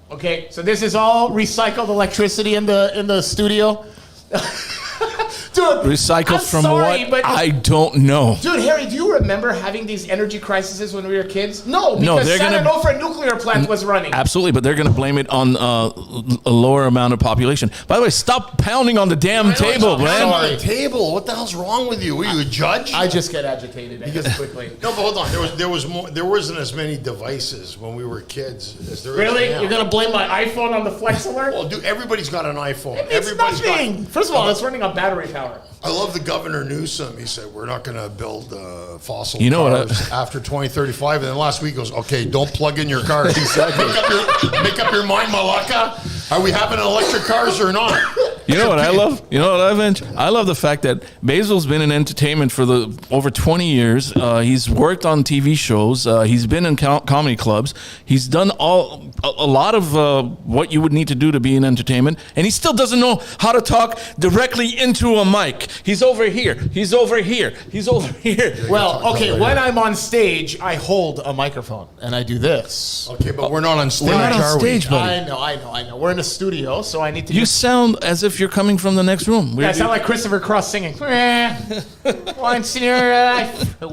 Okay? So this is all recycled electricity in the studio. Dude, recycled from what? I don't know. Dude, Harry, do you remember having these energy crises when we were kids? No, because San Onofre nuclear plant was running. Absolutely, but they're going to blame it on a lower amount of population. By the way, stop pounding on the damn table, man. On the table. What the hell's wrong with you? Were you a judge? I just get agitated quickly. No, but hold on. There wasn't as many devices when we were kids as there is now. Really? You're going to blame my iPhone on the flex alert? Well, dude, everybody's got an iPhone. It's nothing. First of all, it's running on battery power. I love the Governor Newsom. He said, we're not going to build fossil cars after 2035. And then last week he goes, okay, don't plug in your car. Exactly. Make up your mind, Malaka. Are we having electric cars or not? You know what I love? I love the fact that Basil's been in entertainment for over 20 years. He's worked on TV shows. He's been in comedy clubs. He's done a lot of what you would need to do to be in entertainment. And he still doesn't know how to talk directly into a mic. He's over here. He's over here. He's over here. Well, okay, when I'm on stage, I hold a microphone and I do this. Okay, but we're not on stage, We're not on stage, buddy. I know. We're in a studio, so I need to... You sound as if you're coming from the next room. I sound like Christopher Cross singing. Once in your life. No,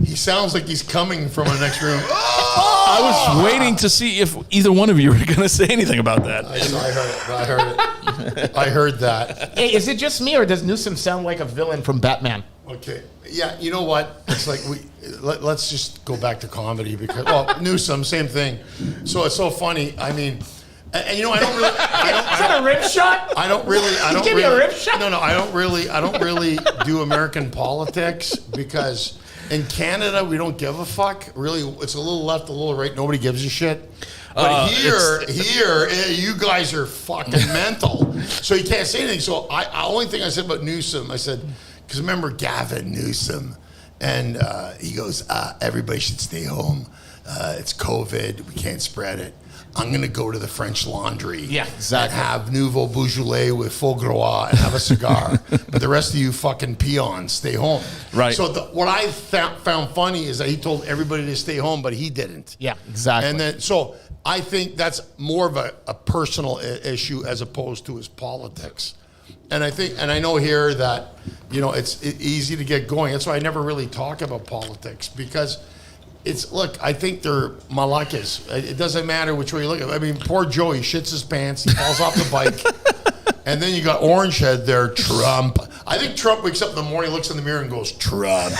he sounds like he's coming from the next room. I was waiting to see if either one of you were going to say anything about that. I heard it. I heard that. Hey, is it just me, or does Newsom sound like a villain from Batman? Okay. Yeah, you know what? It's like let's just go back to comedy because Newsom, same thing. So it's so funny. I mean, and I don't really. Is that a rip shot? I don't really. Give me a rip shot. No, I don't really do American politics because in Canada we don't give a fuck. Really, it's a little left, a little right. Nobody gives a shit. But here, you guys are fucking mental. So you can't say anything. So the only thing I said about Newsom, I said, because remember Gavin Newsom, and he goes, everybody should stay home. It's COVID. We can't spread it. I'm going to go to the French Laundry and have Nouveau Beaujolais with foie gras and have a cigar. But the rest of you fucking peons, stay home. Right. So what I found funny is that he told everybody to stay home, but he didn't. Yeah, exactly. And then, so I think that's more of a personal issue as opposed to his politics. And I know here that, it's easy to get going. That's why I never really talk about politics because I think they're malakas. It doesn't matter which way you look at it. I mean, poor Joe, he shits his pants, he falls off the bike. And then you got Orange Head there, Trump. I think Trump wakes up in the morning, looks in the mirror and goes, Trump.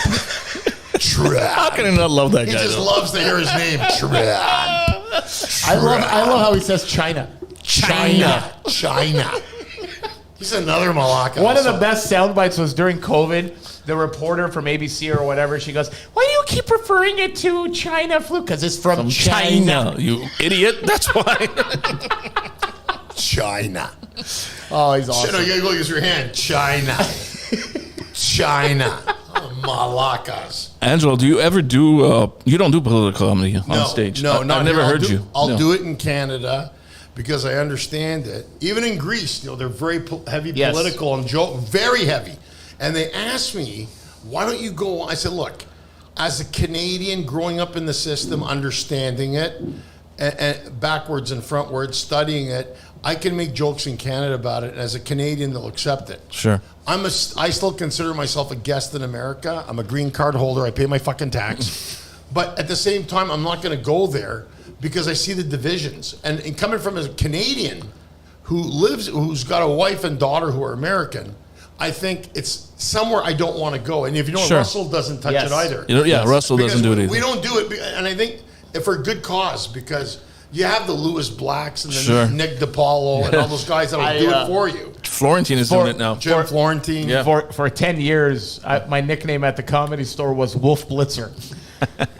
Trump. How can I not love that guy? He just loves to hear his name, Trump. I love how he says China. China. He's another Malacca. One of the best sound bites was during COVID. The reporter from ABC or whatever, she goes, "Why do you keep referring it to China flu? Because it's from China." You idiot. That's why. China. Oh, he's awesome. Shit, you gotta go use your hand. China. China. Oh, Malaccas. Angelo, do you ever do, you don't do political comedy on stage? No, not I've never here. heard you. I'll No. do it in Canada because I understand it. Even in Greece, they're very heavy political and very heavy. And they asked me, why don't you go? I said, look, as a Canadian growing up in the system, understanding it, and backwards and frontwards, studying it, I can make jokes in Canada about it. And as a Canadian, they'll accept it. Sure. I still consider myself a guest in America. I'm a green card holder. I pay my fucking tax. But at the same time, I'm not going to go there because I see the divisions. And coming from a Canadian who's got a wife and daughter who are American, I think it's somewhere I don't want to go. And if you know, Sure. Russell doesn't touch it either. Russell Because doesn't do it either. We don't do it. And I think for a good cause, because you have the Lewis Blacks and the Sure. Nick DiPaolo and all those guys that will do it for you. Florentine is doing it now. Jim Florentine. Yeah. For 10 years, my nickname at the Comedy Store was Wolf Blitzer.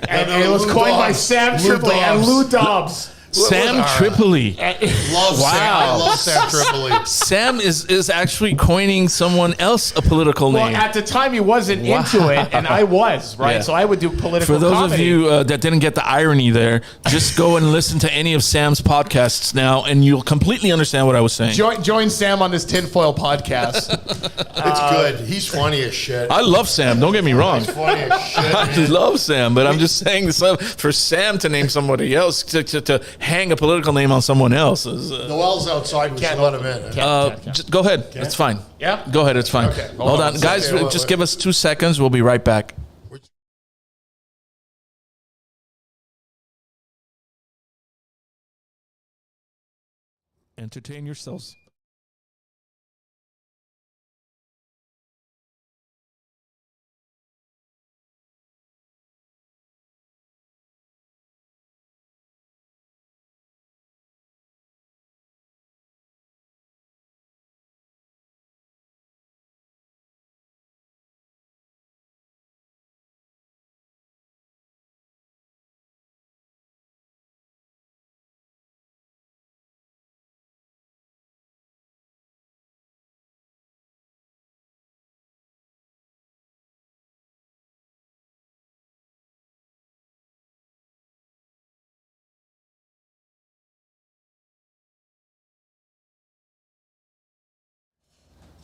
And it was Lou coined by Dobbs. Sam Lou Tripoli and Dobbs. Lou Dobbs. Sam Tripoli. Love Sam. I love Sam Tripoli. Sam is actually coining someone else a political Well, name. at the time he wasn't into it, and I was, right? Yeah. So I would do political For those comedy. of you that didn't get the irony there, just go and listen to any of Sam's podcasts now, and you'll completely understand what I was saying. Join Sam on this tinfoil podcast. It's good. He's funny as shit. I love Sam. Don't get me wrong. He's funny as shit. I love Sam, but I'm just saying this for Sam to name somebody else to hang a political name on someone else is. Noel's outside. We should let him in. Just go ahead. It's fine. Yeah? Go ahead. It's fine. Okay. Hold on, guys. Okay, Just give us 2 seconds. We'll be right back. Entertain yourselves.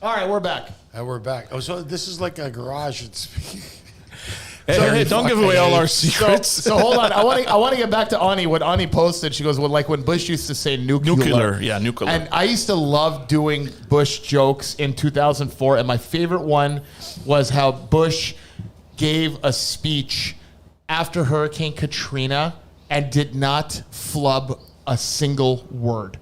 All right, we're back. And we're back. Oh, so this is like a garage. Hey, don't give away all our So, secrets. so hold on. I want to get back to Ani. What Ani posted, she goes, well, like when Bush used to say nuclear. Yeah, nuclear. And I used to love doing Bush jokes in 2004. And my favorite one was how Bush gave a speech after Hurricane Katrina and did not flub a single word.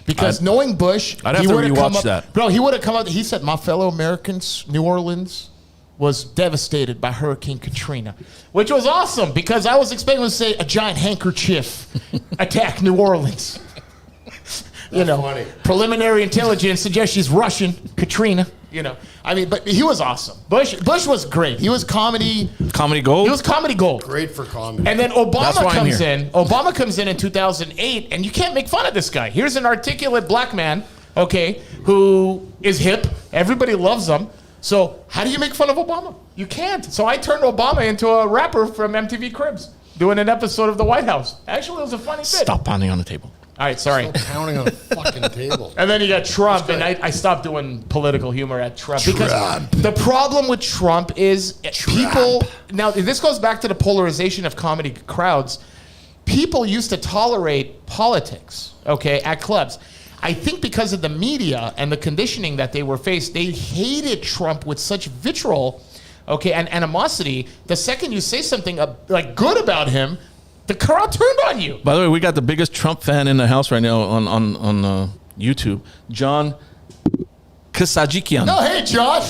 Because knowing Bush, I'd have he to would have come rewatch up. that. Bro, he would have come up. He said, "My fellow Americans, New Orleans was devastated by Hurricane Katrina," which was awesome because I was expecting him to say a giant handkerchief attacked New Orleans. funny. Preliminary intelligence suggests she's Russian. Katrina. But he was awesome. Bush was great. He was comedy. Comedy gold. He was comedy gold. Great for comedy. And then That's Obama why I'm comes here. in. Obama comes in 2008, and you can't make fun of this guy. Here's an articulate black man, okay, who is hip. Everybody loves him. So how do you make fun of Obama? You can't. So I turned Obama into a rapper from MTV Cribs, doing an episode of The White House. Actually, it was a funny bit. Stop pounding on the table. All right, sorry. Still pounding on a fucking table. And then you got Trump, and I stopped doing political humor at Trump. Because Trump. the problem with Trump is people... Now, this goes back to the polarization of comedy crowds. People used to tolerate politics, okay, at clubs. I think because of the media and the conditioning that they were faced, they hated Trump with such vitriol, okay, and animosity. The second you say something like good about him, the crowd turned on you. By the way, we got the biggest Trump fan in the house right now on YouTube, John Kasajikian. No, hey, John.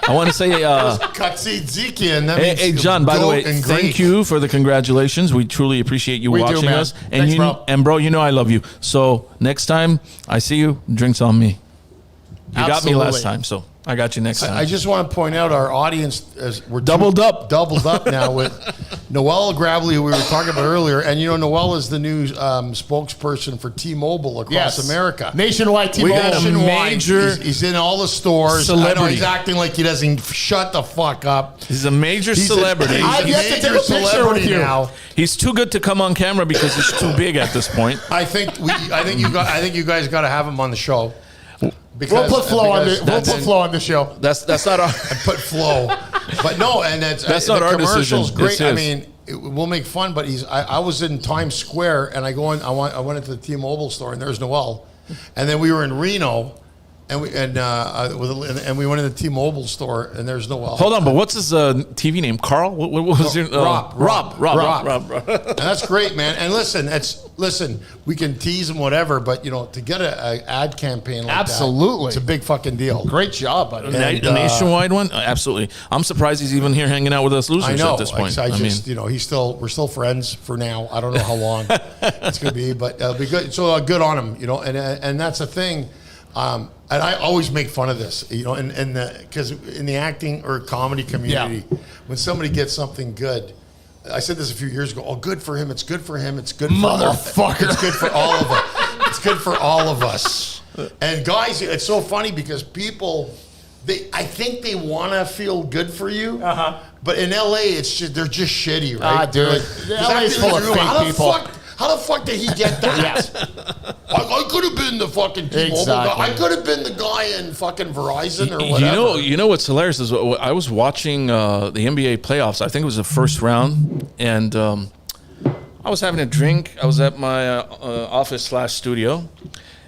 I want to say, Katsidzikian. That means hey, John. By the way, goat in thank Greek. you for the congratulations. We truly appreciate you We do, watching man. us. And Thanks, bro. bro, you know I love you. So next time I see you, drinks on me. You got me last Absolutely. time, so I got you next time. I just want to point out our audience as we're Doubled up. doubled up now with Noel Gravely, who we were talking about earlier, and Noel is the new spokesperson for T-Mobile across America. Nationwide We T-Mobile. got a Nationwide. major He's in all the stores. I know celebrity. he's acting like he doesn't shut the fuck up. He's a major celebrity. He's I've a yet to take major a picture with celebrity you. now. He's too good to come on camera because he's too big at this point. I think you guys got to have him on the show. We'll put Flo on the show. That's not our. Put Flo, but no, and that's not the our commercial's decision. great. It's I his. mean, we'll make fun, but I was in Times Square and I went into the T-Mobile store and there's Noel, and then we were in Reno, and we went into the T-Mobile store and there's Noel. Hold on, but what's his TV name? Carl? What was your Rob. And that's great, man. And listen, we can tease him whatever, but to get an ad campaign like Absolutely. that, it's a big fucking deal. Great job, buddy. a nationwide one? Absolutely. I'm surprised he's even here hanging out with us losers I know. at this point. We're still friends for now. I don't know how long it's gonna be, but it'll be good. So good on him, and that's the thing. And I always make fun of this, because in the acting or comedy community, when somebody gets something good, I said this a few years ago. Oh, good for him! It's good for him! It's good for Motherfucker. It's good for all of us. It's good for all of us. And guys, it's so funny because people, I think they want to feel good for you. But in LA, they're just shitty, right? Dude. LA is full of fake people. How the fuck did he get that? I could have been the fucking T-Mobile guy. I could have been the guy in fucking Verizon or whatever. You know what's hilarious is I was watching the NBA playoffs. I think it was the first round, and I was having a drink. I was at my office/studio,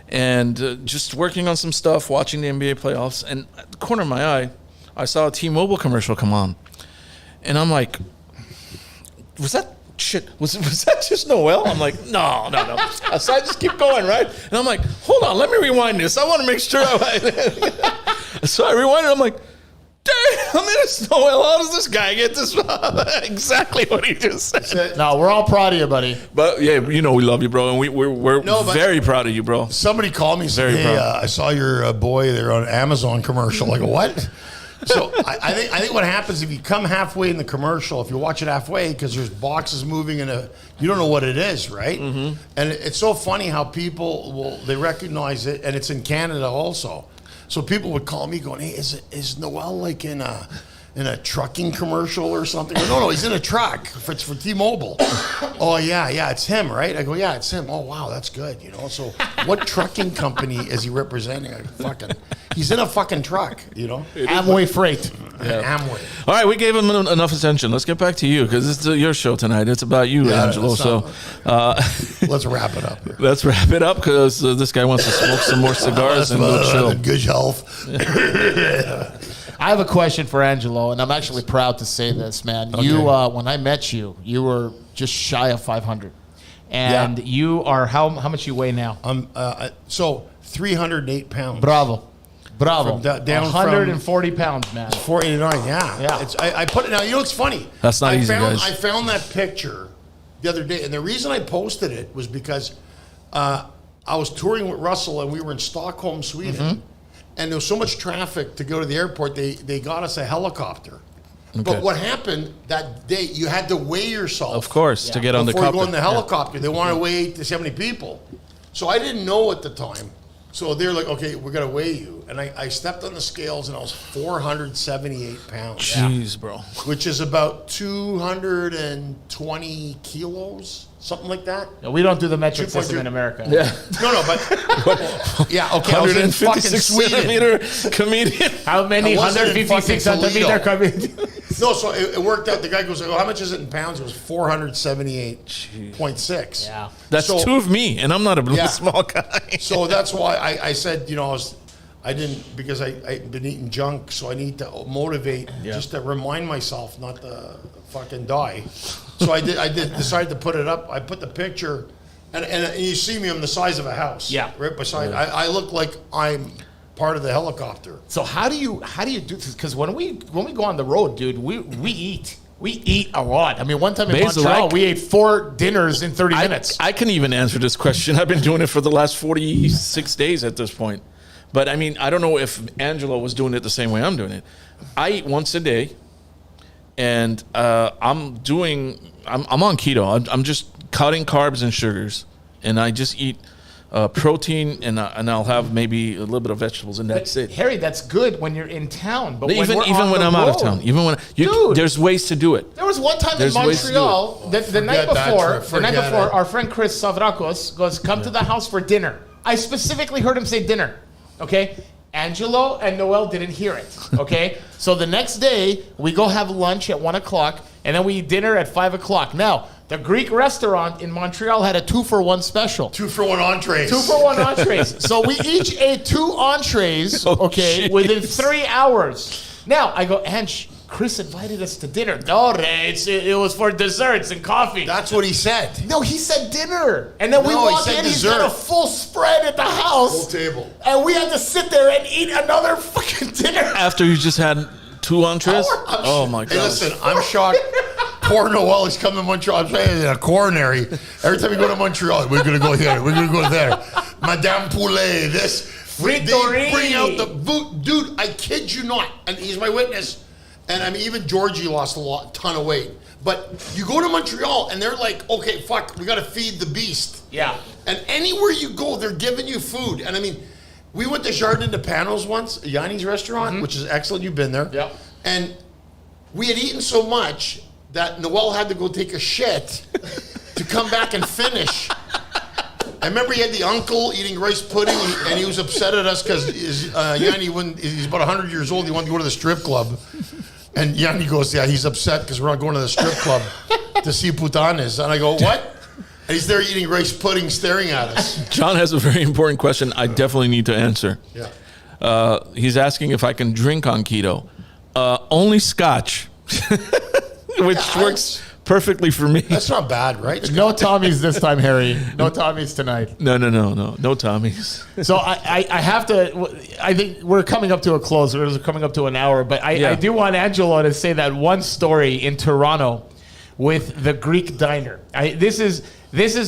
and just working on some stuff, watching the NBA playoffs. And at the corner of my eye, I saw a T-Mobile commercial come on, and I'm like, was that? Shit, was that just Noel? I'm like, no. So I just keep going, right? And I'm like, hold on, let me rewind this. I want to make sure. So I rewind it. I'm like, damn, it's Noel. How does this guy get this? Exactly what he just said. No, we're all proud of you, buddy. But yeah, we love you, bro, and we're very proud of you, bro. Somebody called me and said, Very hey, proud. I saw your boy there on Amazon commercial. Like, what? So I think what happens if you come halfway in the commercial, if you watch it halfway, because there's boxes moving and you don't know what it is, right? Mm-hmm. And it's so funny how people they recognize it, and it's in Canada also. So people would call me going, hey, is Noel like in a trucking commercial or something? No, he's in a truck. It's for T-Mobile. Oh, yeah, it's him, right? I go, yeah, it's him. Oh, wow, that's good, So what trucking company is he representing? He's in a fucking truck, Amway Freight. Amway. All right, we gave him enough attention. Let's get back to you because it's your show tonight. It's about you, Angelo. So let's wrap it up here. let's wrap it up because this guy wants to smoke some more cigars and go chill. Good health. I have a question for Angelo, and I'm actually proud to say this, man. Okay. You, when I met you, you were just shy of 500. And you are, how much you weigh now? So 308 pounds. Bravo. Down from 140 pounds, man. 489. Yeah. I put it now. It's funny. That's not easy, guys. I found that picture the other day, and the reason I posted it was because I was touring with Russell, and we were in Stockholm, Sweden, and there was so much traffic to go to the airport. They got us a helicopter. Okay. But what happened that day? You had to weigh yourself, Of course, to get on the before you copter. go in the helicopter. They want to weigh to see how many people. So I didn't know at the time. So they're like, okay, we're going to weigh you. And I stepped on the scales and I was 478 pounds. Jeez, bro. Which is about 220 kilos, something like that. No, we don't do the metric 2.2. system in America. Yeah. No, but, yeah, okay, I was in fucking 156 Sweden. centimeter comedian. How many I wasn't in 156 fucking centimeter Toledo. coming? No, so it worked out. The guy goes, how much is it in pounds? It was 478.6. Yeah. That's So- two of me, and I'm not a Yeah. small guy. So that's why I said, I didn't, because I've been eating junk, so I need to motivate, just to remind myself not to fucking die. So I decided to put it up. I put the picture, and you see me, I'm the size of a house. Yeah. Right beside, I look like I'm part of the helicopter. So how do you do this? Because when we go on the road, dude, we eat. We eat a lot. I mean, one time in Basil, Montreal, we ate 4 dinners in 30 minutes. I can even answer this question. I've been doing it for the last 46 days at this point. But I mean, I don't know if Angelo was doing it the same way I'm doing it. I eat once a day, and I'm on keto. I'm just cutting carbs and sugars, and I just eat protein, and I'll have maybe a little bit of vegetables, and that's it. Harry, that's good when you're in town. But Even when when I'm out of town, even when Dude. there's ways to do it. There was one time There's in ways to do it. Montreal, the night Forget that before, trip. Forget it. our friend Chris Tsarouchas goes, come to the house for dinner. I specifically heard him say dinner, okay? Angelo and Noel didn't hear it, okay? So the next day, we go have lunch at 1 o'clock, and then we eat dinner at 5 o'clock. Now, the Greek restaurant in Montreal had a 2-for-1 special. 2-for-1 entrees. 2-for-1 entrees. So we each ate 2 entrees, okay, shit. within 3 hours. Now, I go, Ange, Chris invited us to dinner. No, it was for desserts and coffee. That's what he said. No, he said dinner. And then we No, he walk said in, he's got dessert. a full spread at the house. Full table. And we had to sit there and eat another fucking dinner. After you just had 2 entrees? Oh my Hey, god! listen, I'm shocked. Poor Noel, he's coming to Montreal. I'm saying in a coronary. Every time we go to Montreal, we're going to go here. We're going to go there. Madame Poulet, this. They bring out the food. Dude, I kid you not. And he's my witness. And I mean, even Georgie lost a ton of weight. But you go to Montreal and they're like, okay, fuck, we got to feed the beast. Yeah. And anywhere you go, they're giving you food. And I mean, we went to Jardin de Panos once, Yanni's restaurant, which is excellent. You've been there. Yeah. And we had eaten so much that Noel had to go take a shit to come back and finish. I remember he had the uncle eating rice pudding, and he was upset at us because Yanni wouldn't. He's about 100 years old. He wanted to go to the strip club. And Yanni goes, yeah, he's upset because we're not going to the strip club to see putanes. And I go, what? And he's there eating rice pudding, staring at us. John has a very important question I definitely need to answer. Yeah. He's asking if I can drink on keto. Only scotch, which works perfectly for me. That's not bad, right? No Tommies this time, Harry. No Tommies tonight. No Tommies. So I have to. I think we're coming up to a close. We're coming up to an hour, but I do want Angelo to say that one story in Toronto with the Greek diner. This is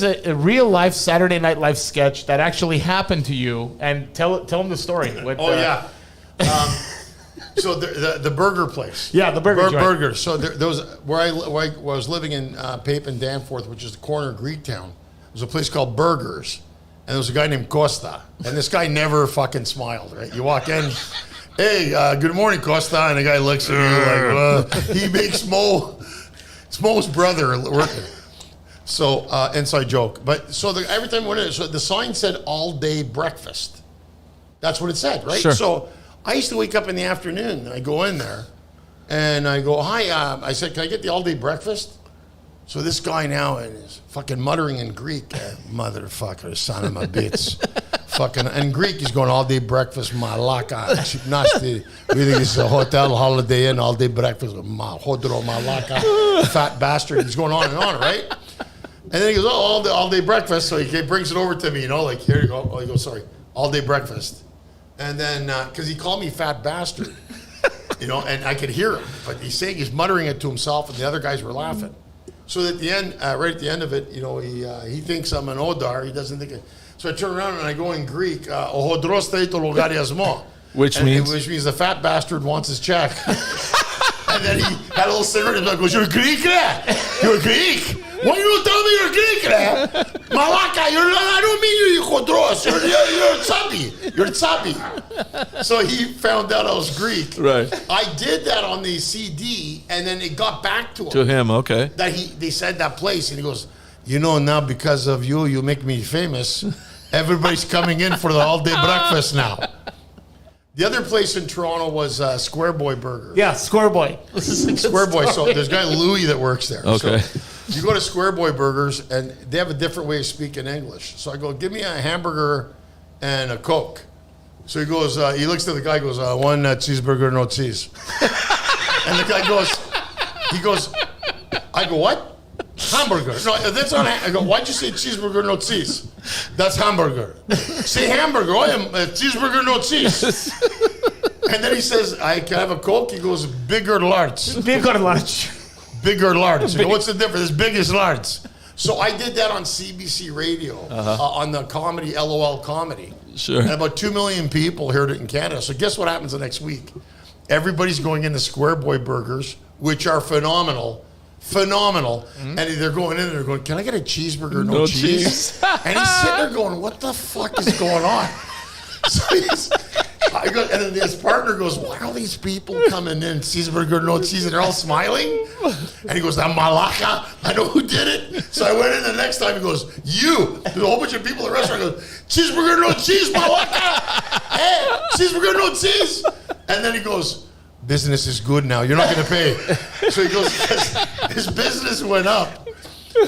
a real life Saturday Night Live sketch that actually happened to you, and tell them the story. Yeah. So the burger place. Yeah, the burger joint. Burger. So there was where I was living in Pape and Danforth, which is the corner of Greektown. There's a place called Burgers, and there was a guy named Costa, and this guy never fucking smiled. Right? You walk in, hey, good morning, Costa, and the guy looks at you like, he makes Smo's brother working. So inside joke, but so every time we went in, so the sign said all day breakfast. That's what it said, right? Sure. So I used to wake up in the afternoon. I go in there, and I go, hi. I said, can I get the all-day breakfast? So this guy now is fucking muttering in Greek, motherfucker, son of a bitch. Fucking in Greek, he's going all-day breakfast, malaka, nasty. We think it's a hotel, Holiday Inn, all-day breakfast, hodro malaka, fat bastard. He's going on and on, right? And then he goes, oh, all-day breakfast. So he brings it over to me, like, here you go. Oh, he goes, sorry, all-day breakfast. And then, because he called me fat bastard, and I could hear him, but he's muttering it to himself, and the other guys were laughing. So at the end, right at the end of it, he thinks I'm an Odar. He doesn't think it. So I turn around and I go in Greek, ohodroste to logariasmo. Which means the fat bastard wants his check. And then he had a little cigarette and he goes, you're Greek, You're Greek? Why you don't tell me you're Greek, Malaka, I don't mean you chodros. You're tzabi. So he found out I was Greek. Right. I did that on the CD, and then it got back to him. To him, okay. That they said that place, and he goes, now because of you make me famous. Everybody's coming in for the all-day breakfast now. The other place in Toronto was Square Boy Burger. Yeah, Square Boy. Square Boy. So there's a guy Louis that works there. Okay. So you go to Square Boy Burgers, and they have a different way of speaking English. So I go, give me a hamburger and a Coke. So he goes, he looks at the guy, goes, one cheeseburger, no cheese. And the guy goes, I go, what? Hamburger. No, that's not. I go, why'd you say cheeseburger, no cheese? That's hamburger. Say hamburger. I am cheeseburger, no cheese. And then he says, I can have a Coke. He goes, bigger large. Bigger lunch. Bigger large. I go, what's the difference? It's big as large. So I did that on CBC Radio on the comedy LOL comedy. Sure. And about 2 million people heard it in Canada. So guess what happens the next week? Everybody's going into Square Boy Burgers, which are phenomenal. And they're going in and they're going, can I get a cheeseburger, no cheese? And he's sitting there going, what the fuck is going on? So I go, and then his partner goes, why are all these people coming in, cheeseburger, no cheese, and they're all smiling? And he goes, I'm Malaka, I know who did it. So I went in the next time, he goes, you. There's a whole bunch of people in the restaurant, goes, cheeseburger, no cheese, Malaka. Hey, cheeseburger, no cheese. And then he goes, business is good now, you're not going to pay. So he goes, his business went up.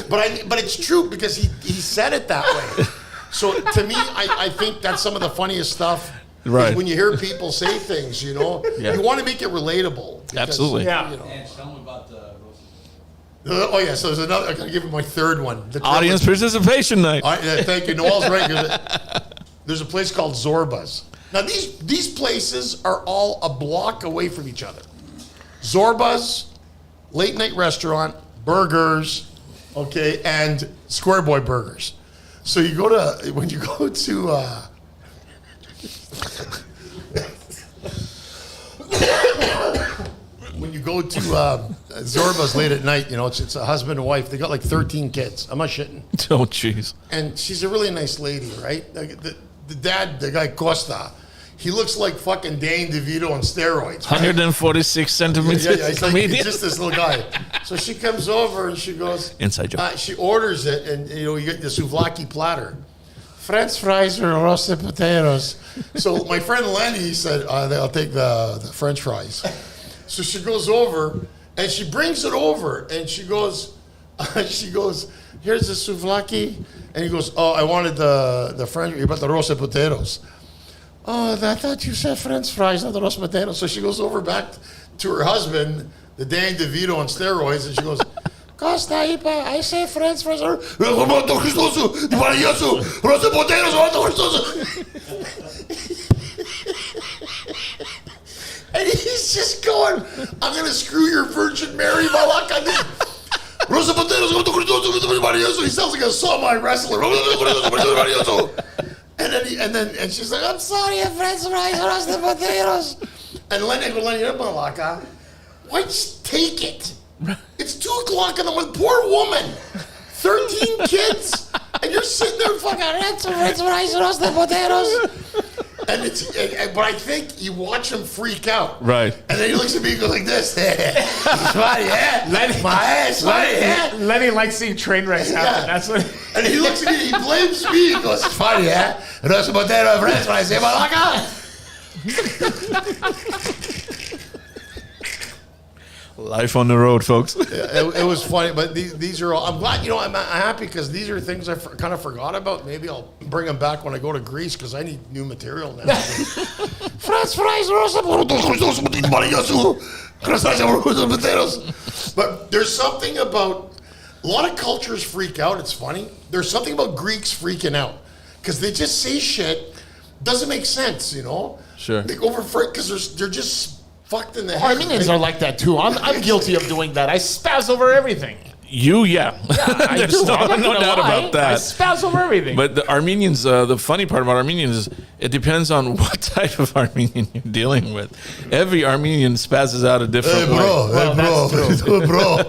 But it's true because he said it that way. So to me, I think that's some of the funniest stuff. Right. When you hear people say things, you know, you want to make it relatable. Because, Absolutely. Yeah. You know. And tell them about the roast. Oh, yeah. So there's another. I'm going to give you my third one. The Audience participation night. thank you. Noel's right. 'Cause there's a place called Zorba's. Now, these places are all a block away from each other. Zorba's, late night restaurant, burgers, okay, and Square Boy Burgers. So you go to, when you go to, when you go to Zorba's late at night, you know, it's a husband and wife. They got like 13 kids. I'm not shitting. Oh, jeez. And she's a really nice lady, right? Like the dad, the guy Costa, he looks like fucking Dane DeVito on steroids. Right? 146 centimeters. Yeah, he's like, comedian. he's just this little guy. So she comes over and she goes, Inside joke. she orders it, and you know, you get the souvlaki platter. French fries or roasted potatoes. So my friend Lenny said, I'll take the French fries. So she goes over and she brings it over and she goes, here's the souvlaki. And he goes, oh, I wanted the French, you brought the roasted potatoes. Oh, I thought you said French fries, not the roasted potatoes. So she goes over back to her husband, the Dan DeVito on steroids, and she goes, Costa, I say French fries are roasted potatoes. And he's just going, I'm going to screw your Virgin Mary, Malaka. Roasted potatoes. He sounds like a sawmine wrestler. And she's like, I'm sorry, French fries, roasted potatoes. And Lenny goes, Malaka, why just take it? It's 2 o'clock in the morning. Poor woman. 13 kids. And you're sitting there fucking French fries, roasted potatoes. And but I think you watch him freak out. Right. And then he looks at me and goes like this. Lenny likes seeing train wrecks happen. Yeah. That's what. And he looks at me, he blames me. He goes, it's funny, yeah? Roasted potato, French fries, Malaka. Life on the road, folks. It was funny, but these are all. I'm glad, you know. I'm happy because these are things I kind of forgot about. Maybe I'll bring them back when I go to Greece because I need new material now. French fries, potatoes. But there's something about a lot of cultures freak out. It's funny. There's something about Greeks freaking out because they just say shit doesn't make sense. You know. Sure. They go over because they're just fucked in the head. Armenians are like that too. I'm guilty of doing that. I spaz over everything. Yeah. I There's do. I'm not no gonna doubt lie. about that. I spaz over everything. But the Armenians, the funny part about Armenians is it depends on what type of Armenian you're dealing with. Every Armenian spazzes out a different way. Bro.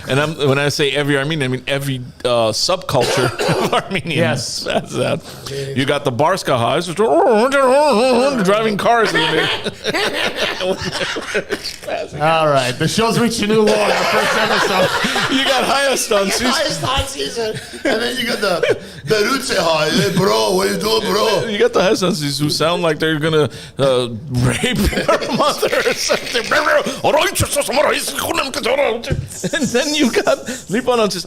And when I say every Armenian, I mean every subculture of Armenians. Yes. Spazzes out. You got the Barska highs, driving cars. All right, the show's reached a new low in the first episode. You got highest on Highest hot season. And then you got the Rutse high. Hey, bro, what you doing, bro? You got the Hessenses who sound like they're gonna rape their mother or something. And then you got Libanon's.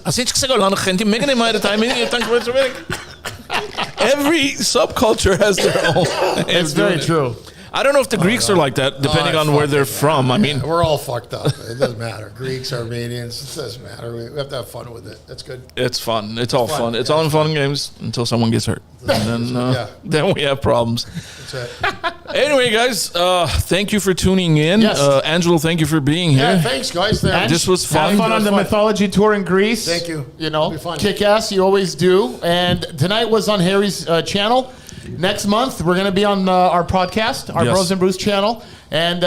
Every subculture has their own. It's very true. I don't know if the Greeks are like that, depending on where they're from. I mean, we're all fucked up. It doesn't matter. Greeks, Armenians, it doesn't matter. We have to have fun with it. That's good. it's fun. It's all fun. It's all in fun and games until someone gets hurt. And then, then we have problems. That's it. Anyway, guys, thank you for tuning in. Yes. Angelo, thank you for being here. Yeah, thanks, guys. This was fun. Have fun on the Fun. mythology tour in Greece. Thank you. You know, It'll be fun. kick ass. You always do. And tonight was on Harry's channel. Next month, we're going to be on our podcast, our Yes. Bros and Brews channel. And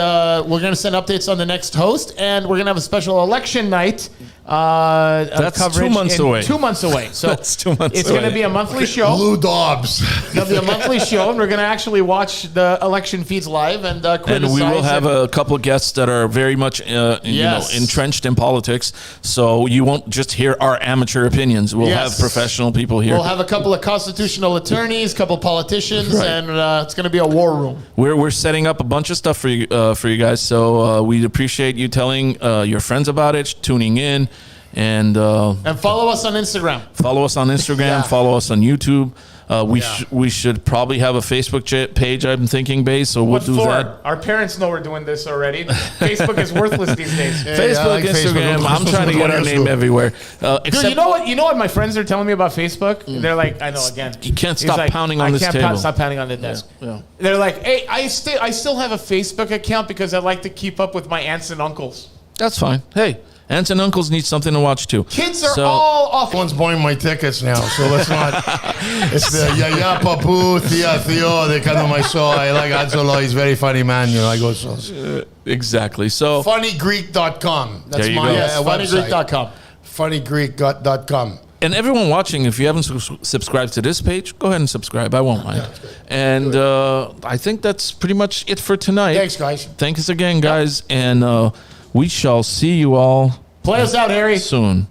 we're going to send updates on the next host. And we're going to have a special election night. That's 2 coverage months in away. 2 months away. So That's 2 months it's going to away. be a monthly show. Lou Dobbs. It'll be a monthly show, and we're going to actually watch the election feeds live and criticize. And we will have it. a couple of guests that are very much, Yes. entrenched in politics. So you won't just hear our amateur opinions. We'll Yes. have professional people here. We'll have a couple of constitutional attorneys, couple politicians, Right. and it's going to be a war room. We're setting up a bunch of stuff for you guys. So we appreciate you telling your friends about it, tuning in, and And follow us on Instagram. follow us on Instagram. Yeah. Follow us on YouTube. We should probably have a Facebook page. I'm thinking, base. So we'll What do for? that. Our parents know we're doing this already. Facebook is worthless these days. Facebook, I like Instagram. Facebook. I'm trying to get our name everywhere. Dude, Except you know what? You know what my friends are telling me about Facebook? They're like, I know again. You can't He's stop like, pounding on this I table. can't stop pounding on the desk. Yeah. They're like, hey, I still have a Facebook account because I like to keep up with my aunts and uncles. That's fine. Hey, aunts and uncles need something to watch too. Kids are So- all off. One's buying my tickets now, so let's not. It's the Yaya Papu, Tia Theo. They come to my show. I like Angelo. He's a very funny man. You know, I go so. Exactly. So Funnygreek.com. That's There you my go. Yes, website. funnygreek.com. Funnygreek.com. and everyone watching, if you haven't subscribed to this page, go ahead and subscribe. I won't mind. And I think that's pretty much it for tonight. Thanks, guys. Thanks again, guys, and we shall see you all Play us out, Harry. soon.